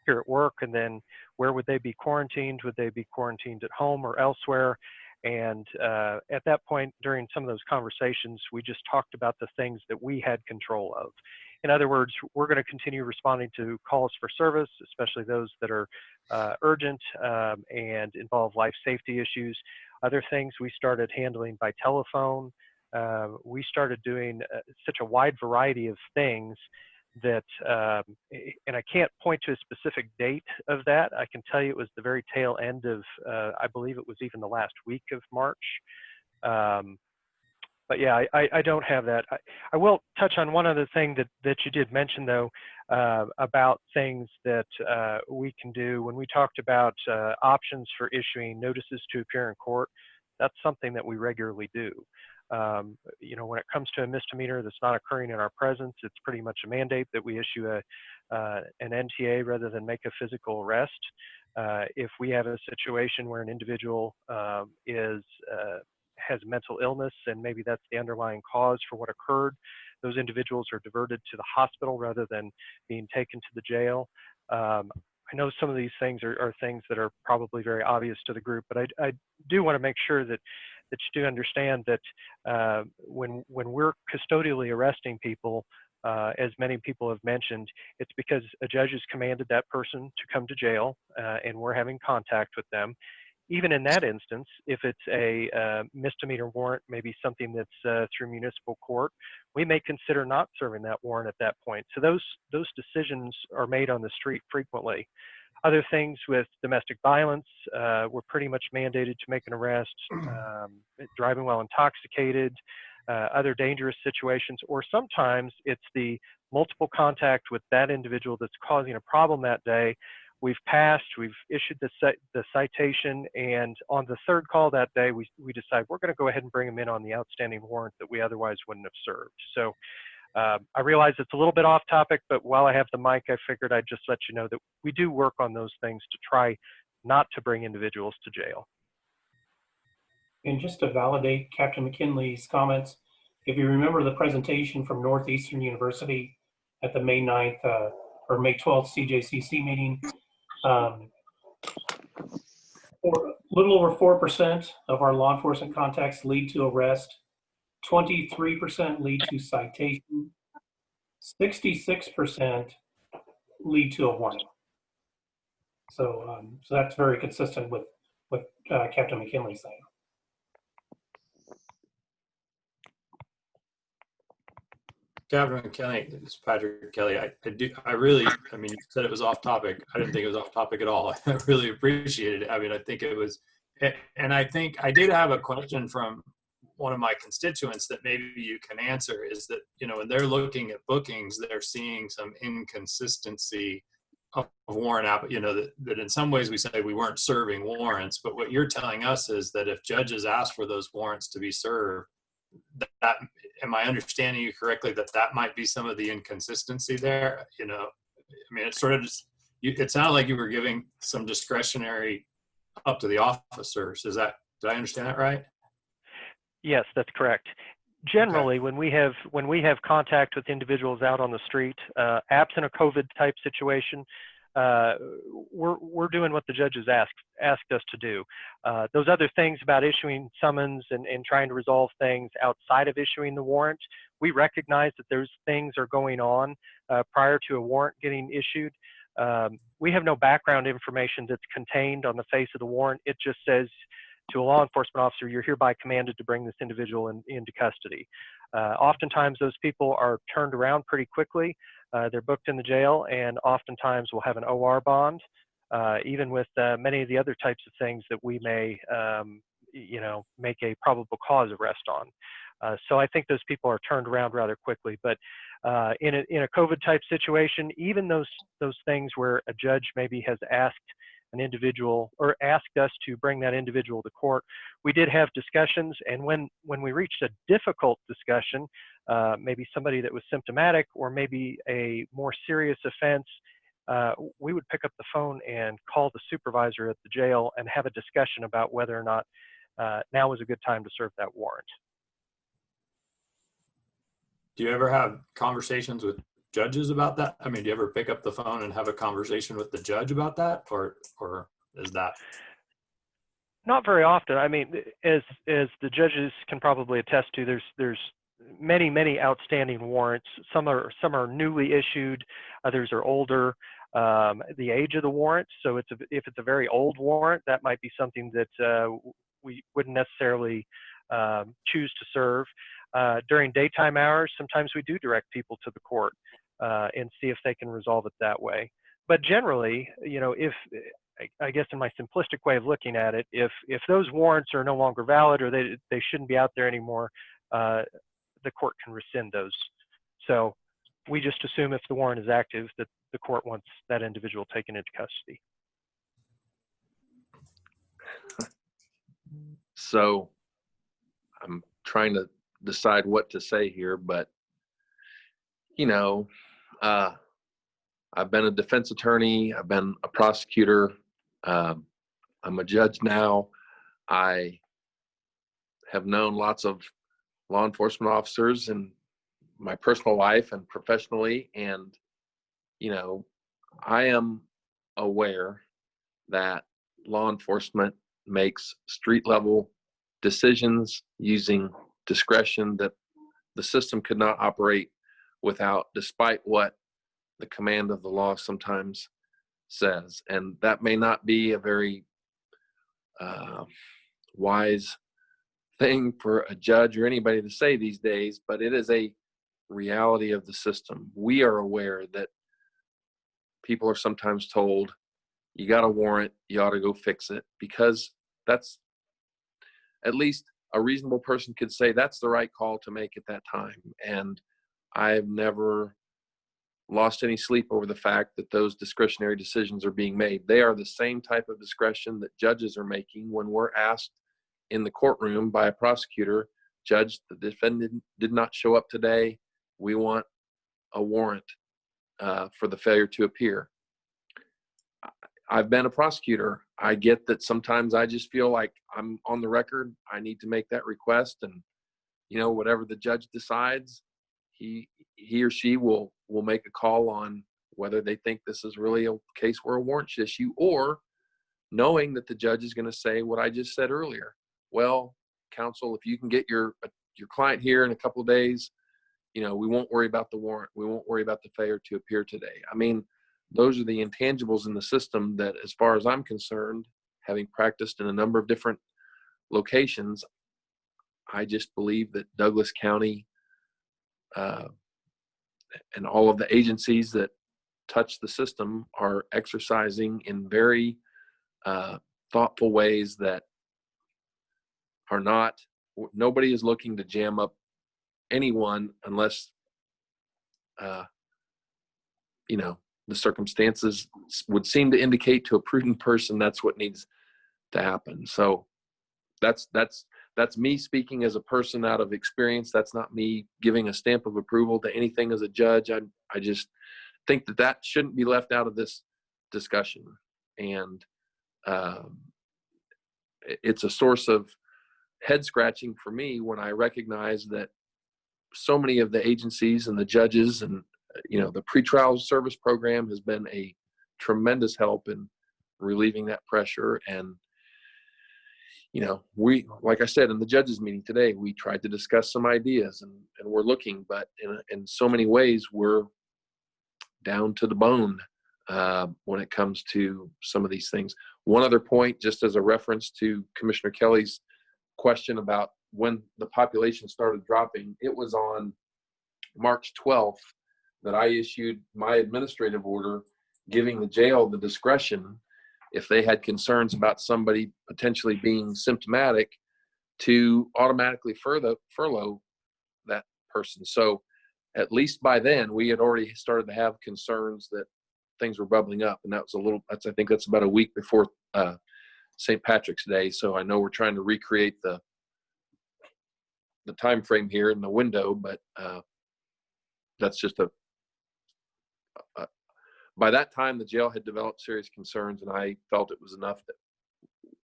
here at work, and then where would they be quarantined? Would they be quarantined at home or elsewhere? And at that point, during some of those conversations, we just talked about the things that we had control of. In other words, we're going to continue responding to calls for service, especially those that are urgent and involve life safety issues. Other things we started handling by telephone. We started doing such a wide variety of things that, and I can't point to a specific date of that. I can tell you it was the very tail end of, I believe it was even the last week of March. But yeah, I don't have that. I will touch on one other thing that you did mention though, about things that we can do. When we talked about options for issuing notices to appear in court, that's something that we regularly do. You know, when it comes to a misdemeanor that's not occurring in our presence, it's pretty much a mandate that we issue an NTA rather than make a physical arrest. If we have a situation where an individual has mental illness and maybe that's the underlying cause for what occurred, those individuals are diverted to the hospital rather than being taken to the jail. I know some of these things are things that are probably very obvious to the group, but I do want to make sure that you do understand that when we're custodially arresting people, as many people have mentioned, it's because a judge has commanded that person to come to jail and we're having contact with them. Even in that instance, if it's a misdemeanor warrant, maybe something that's through municipal court, we may consider not serving that warrant at that point. So those decisions are made on the street frequently. Other things with domestic violence, we're pretty much mandated to make an arrest, driving while intoxicated, other dangerous situations, or sometimes it's the multiple contact with that individual that's causing a problem that day. We've passed, we've issued the citation, and on the third call that day, we decide we're going to go ahead and bring them in on the outstanding warrant that we otherwise wouldn't have served. So I realize it's a little bit off topic, but while I have the mic, I figured I'd just let you know that we do work on those things to try not to bring individuals to jail. And just to validate Captain McKinley's comments, if you remember the presentation from Northeastern University at the May 9th or May 12th CJCC meeting, for a little over 4% of our law enforcement contacts lead to arrest, 23% lead to citation, 66% lead to a warning. So, so that's very consistent with what Captain McKinley's saying. Captain McKinley, it's Patrick Kelly. I mean, you said it was off topic. I didn't think it was off topic at all. I really appreciated it. I mean, I think it was, and I think I did have a question from one of my constituents that maybe you can answer, is that, you know, when they're looking at bookings, they're seeing some inconsistency of warrant out, you know, that in some ways we say we weren't serving warrants, but what you're telling us is that if judges ask for those warrants to be served, that am I understanding you correctly, that might be some of the inconsistency there? You know, I mean, it's sort of just, it sounded like you were giving some discretionary up to the officers. Did I understand that right? Yes, that's correct. Generally, okay, when we have contact with individuals out on the street, absent a COVID type situation, we're doing what the judges asked us to do. Those other things about issuing summons and trying to resolve things outside of issuing the warrant, we recognize that those things are going on prior to a warrant getting issued. We have no background information that's contained on the face of the warrant. It just says to a law enforcement officer, you're hereby commanded to bring this individual into custody. Oftentimes those people are turned around pretty quickly. They're booked in the jail, and oftentimes we'll have an OR bond, even with many of the other types of things that we may, make a probable cause arrest on. So I think those people are turned around rather quickly. But in a COVID type situation, even those things where a judge maybe has asked an individual or asked us to bring that individual to court, we did have discussions. And when we reached a difficult discussion, maybe somebody that was symptomatic or maybe a more serious offense, we would pick up the phone and call the supervisor at the jail and have a discussion about whether or not now was a good time to serve that warrant. Do you ever have conversations with judges about that? I mean, do you ever pick up the phone and have a conversation with the judge about that, or is that? Not very often. I mean, as the judges can probably attest to, there's many outstanding warrants. Some are newly issued, others are older. The age of the warrant, so if it's a very old warrant, that might be something that we wouldn't necessarily choose to serve. During daytime hours, sometimes we do direct people to the court and see if they can resolve it that way. But generally, if I guess in my simplistic way of looking at it, if those warrants are no longer valid or they shouldn't be out there anymore, the court can rescind those. So we just assume if the warrant is active that the court wants that individual taken into custody. So I'm trying to decide what to say here, but I've been a defense attorney, I've been a prosecutor, I'm a judge now. I have known lots of law enforcement officers in my personal life and professionally, and I am aware that law enforcement makes street level decisions using discretion that the system could not operate without, despite what the command of the law sometimes says. And that may not be a very wise thing for a judge or anybody to say these days, but it is a reality of the system. We are aware that people are sometimes told, you got a warrant, you ought to go fix it, because that's, at least a reasonable person could say, that's the right call to make at that time. And I've never lost any sleep over the fact that those discretionary decisions are being made. They are the same type of discretion that judges are making when we're asked in the courtroom by a prosecutor, Judge, the defendant did not show up today. We want a warrant for the failure to appear. I've been a prosecutor. I get that sometimes I just feel like I'm on the record. I need to make that request, and whatever the judge decides, he or she will make a call on whether they think this is really a case where a warrant should issue, or knowing that the judge is going to say what I just said earlier. Well, counsel, if you can get your client here in a couple of days, we won't worry about the warrant. We won't worry about the failure to appear today. I mean, those are the intangibles in the system that, as far as I'm concerned, having practiced in a number of different locations, I just believe that Douglas County and all of the agencies that touch the system are exercising in very thoughtful ways that are not, nobody is looking to jam up anyone unless, the circumstances would seem to indicate to a prudent person that's what needs to happen. So that's me speaking as a person out of experience. That's not me giving a stamp of approval to anything as a judge. I just think that shouldn't be left out of this discussion. And it's a source of head scratching for me when I recognize that so many of the agencies and the judges and the pretrial service program has been a tremendous help in relieving that pressure. And, you know, we, like I said, in the judges meeting today, we tried to discuss some ideas, and we're looking, but in so many ways, we're down to the bone when it comes to some of these things. One other point, just as a reference to Commissioner Kelly's question about when the population started dropping, it was on March 12th that I issued my administrative order giving the jail the discretion, if they had concerns about somebody potentially being symptomatic, to automatically furlough that person. So at least by then, we had already started to have concerns that things were bubbling up. And I think that's about a week before St. Patrick's Day. So I know we're trying to recreate the time frame here in the window, but that's just by that time, the jail had developed serious concerns, and I felt it was enough that,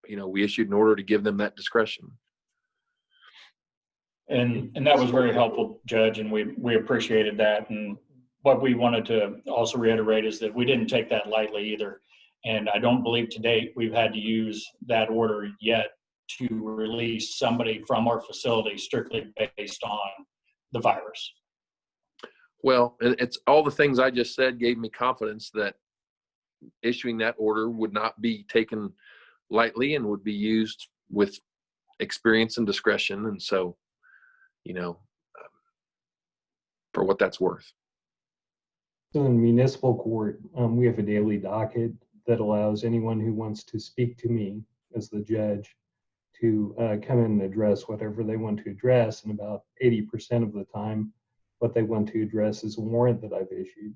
you know, we issued an order to give them that discretion. And that was very helpful, Judge, and we appreciated that. And what we wanted to also reiterate is that we didn't take that lightly either. And I don't believe to date we've had to use that order yet to release somebody from our facility strictly based on the virus. Well, it's all the things I just said gave me confidence that issuing that order would not be taken lightly and would be used with experience and discretion. And so, you know, for what that's worth. So in municipal court, we have a daily docket that allows anyone who wants to speak to me as the judge to come in and address whatever they want to address. And about 80% of the time, what they want to address is a warrant that I've issued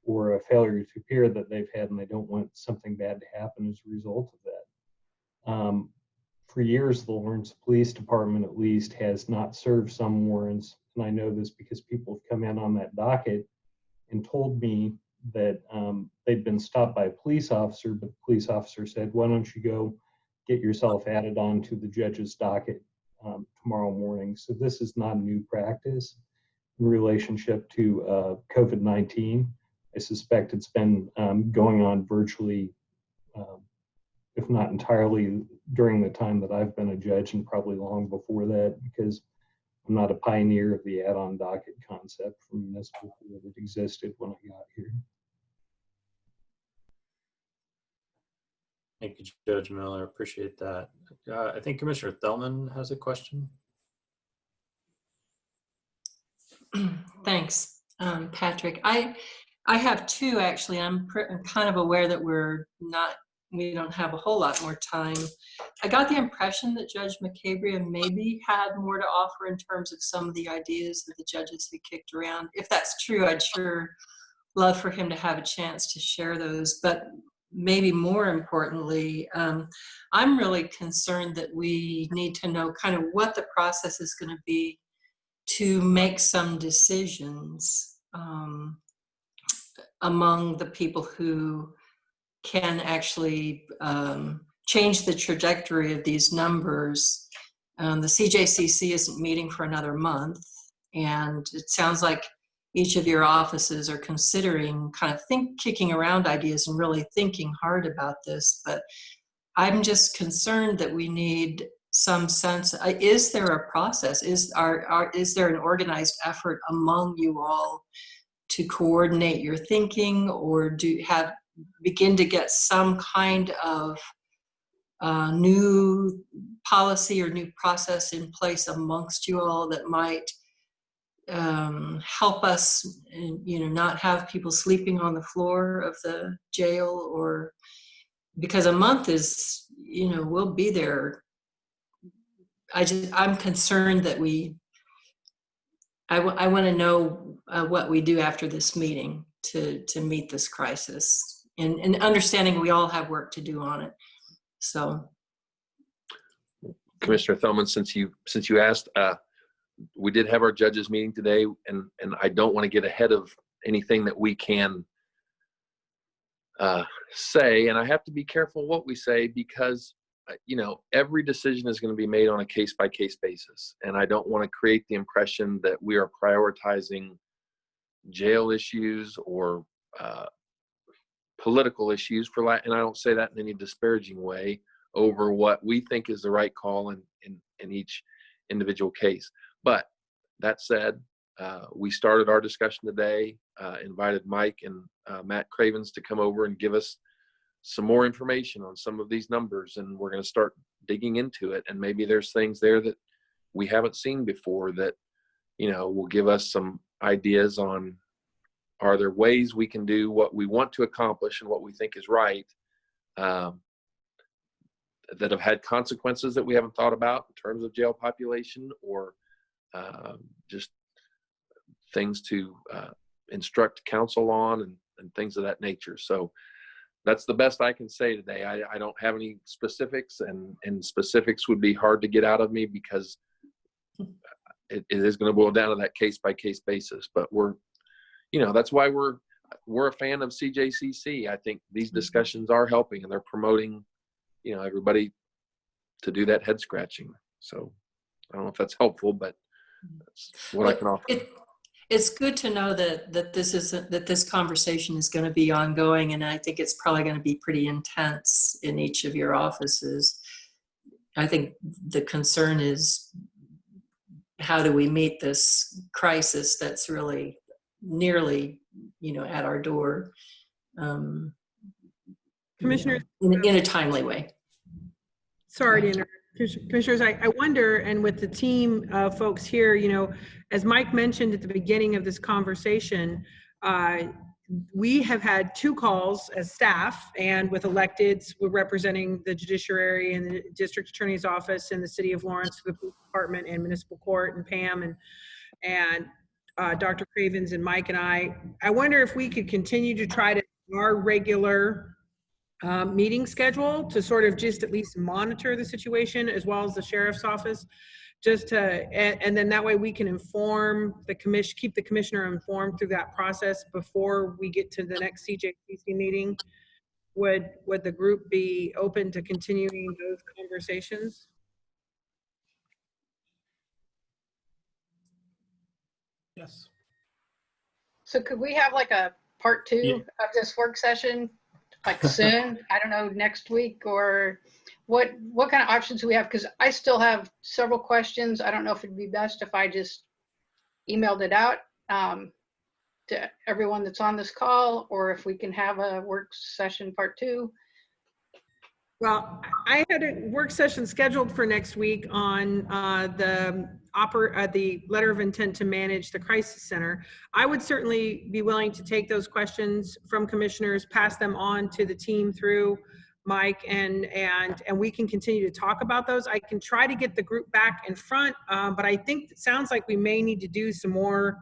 or a failure to appear that they've had, and they don't want something bad to happen as a result of that. For years, the Lawrence Police Department at least has not served some warrants, and I know this because people have come in on that docket and told me that they'd been stopped by a police officer, but the police officer said, why don't you go get yourself added on to the judge's docket tomorrow morning. So this is not a new practice in relationship to COVID-19. I suspect it's been going on virtually, if not entirely, during the time that I've been a judge, and probably long before that, because I'm not a pioneer of the add-on docket concept for municipal court that existed when I got here. Thank you, Judge Miller. Appreciate that. I think Commissioner Thellman has a question. Thanks, Patrick. I have two, actually. I'm kind of aware that we don't have a whole lot more time. I got the impression that Judge McCabrian maybe had more to offer in terms of some of the ideas that the judges had kicked around. If that's true, I'd sure love for him to have a chance to share those. But maybe more importantly, I'm really concerned that we need to know kind of what the process is going to be to make some decisions among the people who can actually change the trajectory of these numbers. The CJCC isn't meeting for another month, and it sounds like each of your offices are considering kind of kicking around ideas and really thinking hard about this. But I'm just concerned that we need some sense. Is there a process? Is there an organized effort among you all to coordinate your thinking, or begin to get some kind of new policy or new process in place amongst you all that might help us, not have people sleeping on the floor of the jail? Or because a month is, we'll be there. I'm concerned that I want to know what we do after this meeting to meet this crisis, and understanding we all have work to do on it. So, Commissioner Thellman, since you asked, we did have our judges meeting today, and I don't want to get ahead of anything that we can say, and I have to be careful what we say, because every decision is going to be made on a case-by-case basis, and I don't want to create the impression that we are prioritizing jail issues or political issues and I don't say that in any disparaging way, over what we think is the right call in each individual case. But that said, we started our discussion today, invited Mike and Matt Cravens to come over and give us some more information on some of these numbers, and we're going to start digging into it. And maybe there's things there that we haven't seen before that, will give us some ideas on, are there ways we can do what we want to accomplish and what we think is right, that have had consequences that we haven't thought about in terms of jail population, or just things to instruct counsel on and things of that nature. So that's the best I can say today. I don't have any specifics, and specifics would be hard to get out of me because it is going to boil down to that case by case basis. But that's why we're a fan of CJCC. I think these discussions are helping, and they're promoting, everybody to do that head scratching. So I don't know if that's helpful, but that's what I can offer. It's good to know that this conversation is going to be ongoing, and I think it's probably going to be pretty intense in each of your offices. I think the concern is, how do we meet this crisis that's really nearly, at our door, Commissioners, in a timely way. sorry to interrupt. Commissioners, I wonder, and with the team of folks here, as Mike mentioned at the beginning of this conversation, we have had 2 calls as staff and with electeds. We're representing the judiciary and the district attorney's office in the city of Lawrence, the police department and municipal court, and Pam and Dr. Cravens and Mike and I. I wonder if we could continue to try to our regular meeting schedule to sort of just at least monitor the situation, as well as the sheriff's office, just to, and then that way we can inform the commission, keep the commissioner informed through that process before we get to the next CJCC meeting. Would the group be open to continuing those conversations? Yes. So could we have like a part 2 Yeah. of this work session, like soon? I don't know, next week, or what kind of options do we have? Because I still have several questions. I don't know if it'd be best if I just emailed it out to everyone that's on this call, or if we can have a work session part 2. Well, I had a work session scheduled for next week on the letter of intent to manage the crisis center. I would certainly be willing to take those questions from commissioners, pass them on to the team through Mike, and we can continue to talk about those. I can try to get the group back in front, but I think it sounds like we may need to do some more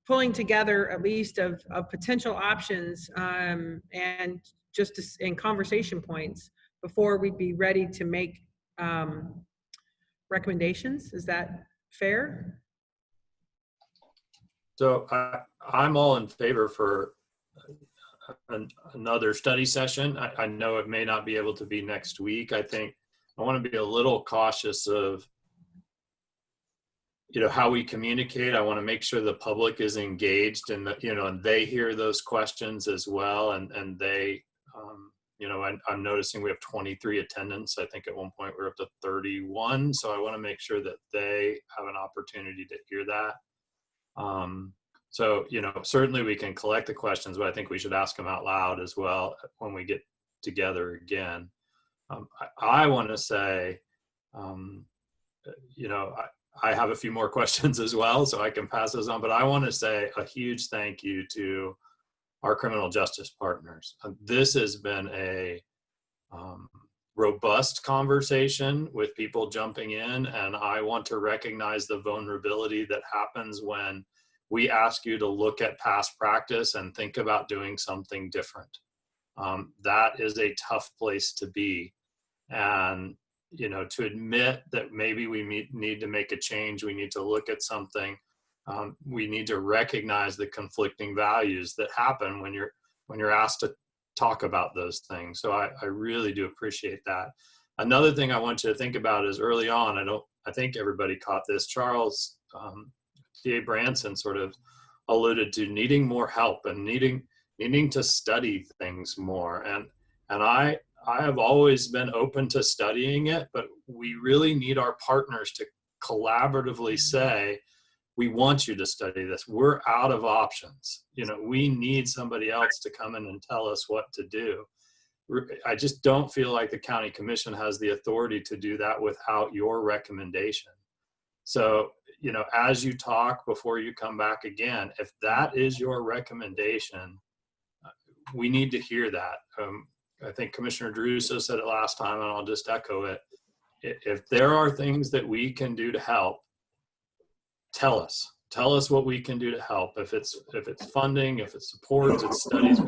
pulling together, at least of potential options, and just in conversation points before we'd be ready to make recommendations. Is that fair? So I'm all in favor for another study session. I know it may not be able to be next week. I think I want to be a little cautious of how we communicate. I want to make sure the public is engaged and and they hear those questions as well, and they I'm noticing we have 23 attendants. I think at one point we're up to 31. So I want to make sure that they have an opportunity to hear that. So, certainly we can collect the questions, but I think we should ask them out loud as well when we get together again. I want to say, I have a few more questions as well, so I can pass those on, but I want to say a huge thank you to our criminal justice partners. This has been a robust conversation with people jumping in, and I want to recognize the vulnerability that happens when we ask you to look at past practice and think about doing something different. That is a tough place to be. And, to admit that maybe we need to make a change, we need to look at something. We need to recognize the conflicting values that happen when you're asked to talk about those things. So I really do appreciate that. Another thing I want you to think about is early on, I think everybody caught this, Charles D.A. Branson sort of alluded to needing more help and needing needing to study things more. And I have always been open to studying it, but we really need our partners to collaboratively say, we want you to study this. We're out of options. You know, we need somebody else to come in and tell us what to do. I just don't feel like the county commission has the authority to do that without your recommendation. So, you know, as you talk before you come back again, if that is your recommendation, we need to hear that. I think Commissioner Druso said it last time, and I'll just echo it. If there are things that we can do to help, tell us what we can do to help. If it's funding, if it's supports, it's studies,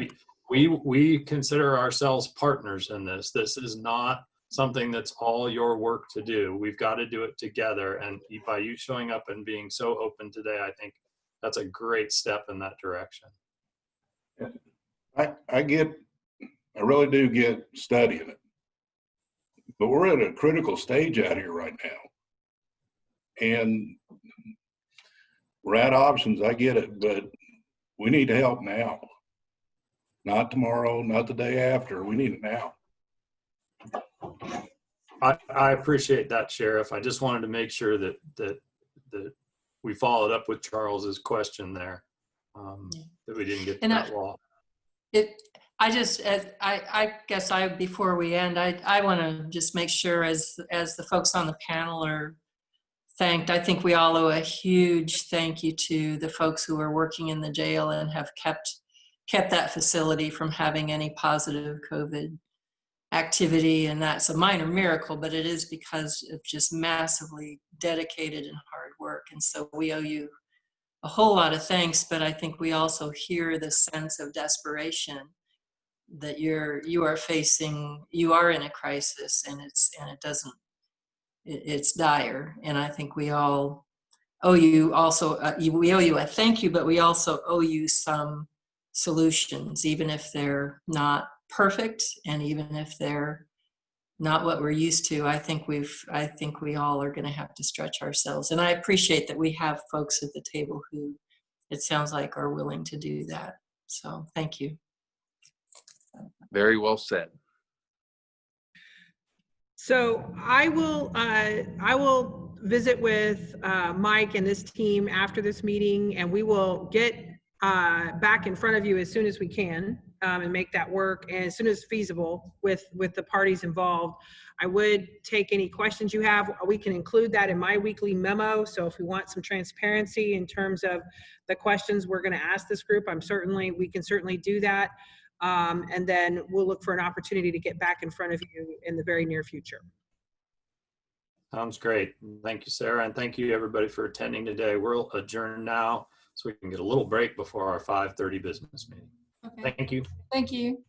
we consider ourselves partners in this. This is not something that's all your work to do. We've got to do it together. And by you showing up and being so open today, I think that's a great step in that direction. I really do get studying it, but we're at a critical stage out here right now. And we're at options, I get it, but we need to help now. Not tomorrow, not the day after, we need it now. I appreciate that, Sheriff. I just wanted to make sure that we followed up with Charles's question there, that we didn't get to that wall. I guess before we end, I want to just make sure as the folks on the panel are thanked, I think we all owe a huge thank you to the folks who are working in the jail and have kept that facility from having any positive COVID activity. And that's a minor miracle, but it is because of just massively dedicated and hard work. And so we owe you a whole lot of thanks, but I think we also hear the sense of desperation that you are in a crisis, and it's dire. And I think we all owe you also, we owe you a thank you, but we also owe you some solutions, even if they're not perfect and even if they're not what we're used to. I think we all are going to have to stretch ourselves. And I appreciate that we have folks at the table who, it sounds like, are willing to do that. So thank you. Very well said. So I will visit with Mike and this team after this meeting, and we will get back in front of you as soon as we can and make that work, and as soon as feasible with the parties involved. I would take any questions you have. We can include that in my weekly memo. So if we want some transparency in terms of the questions we're going to ask this group, we can certainly do that. And then we'll look for an opportunity to get back in front of you in the very near future. Sounds great. Thank you, Sarah. And thank you, everybody, for attending today. We'll adjourn now so we can get a little break before our 5:30 business meeting. Okay. Thank you. Thank you.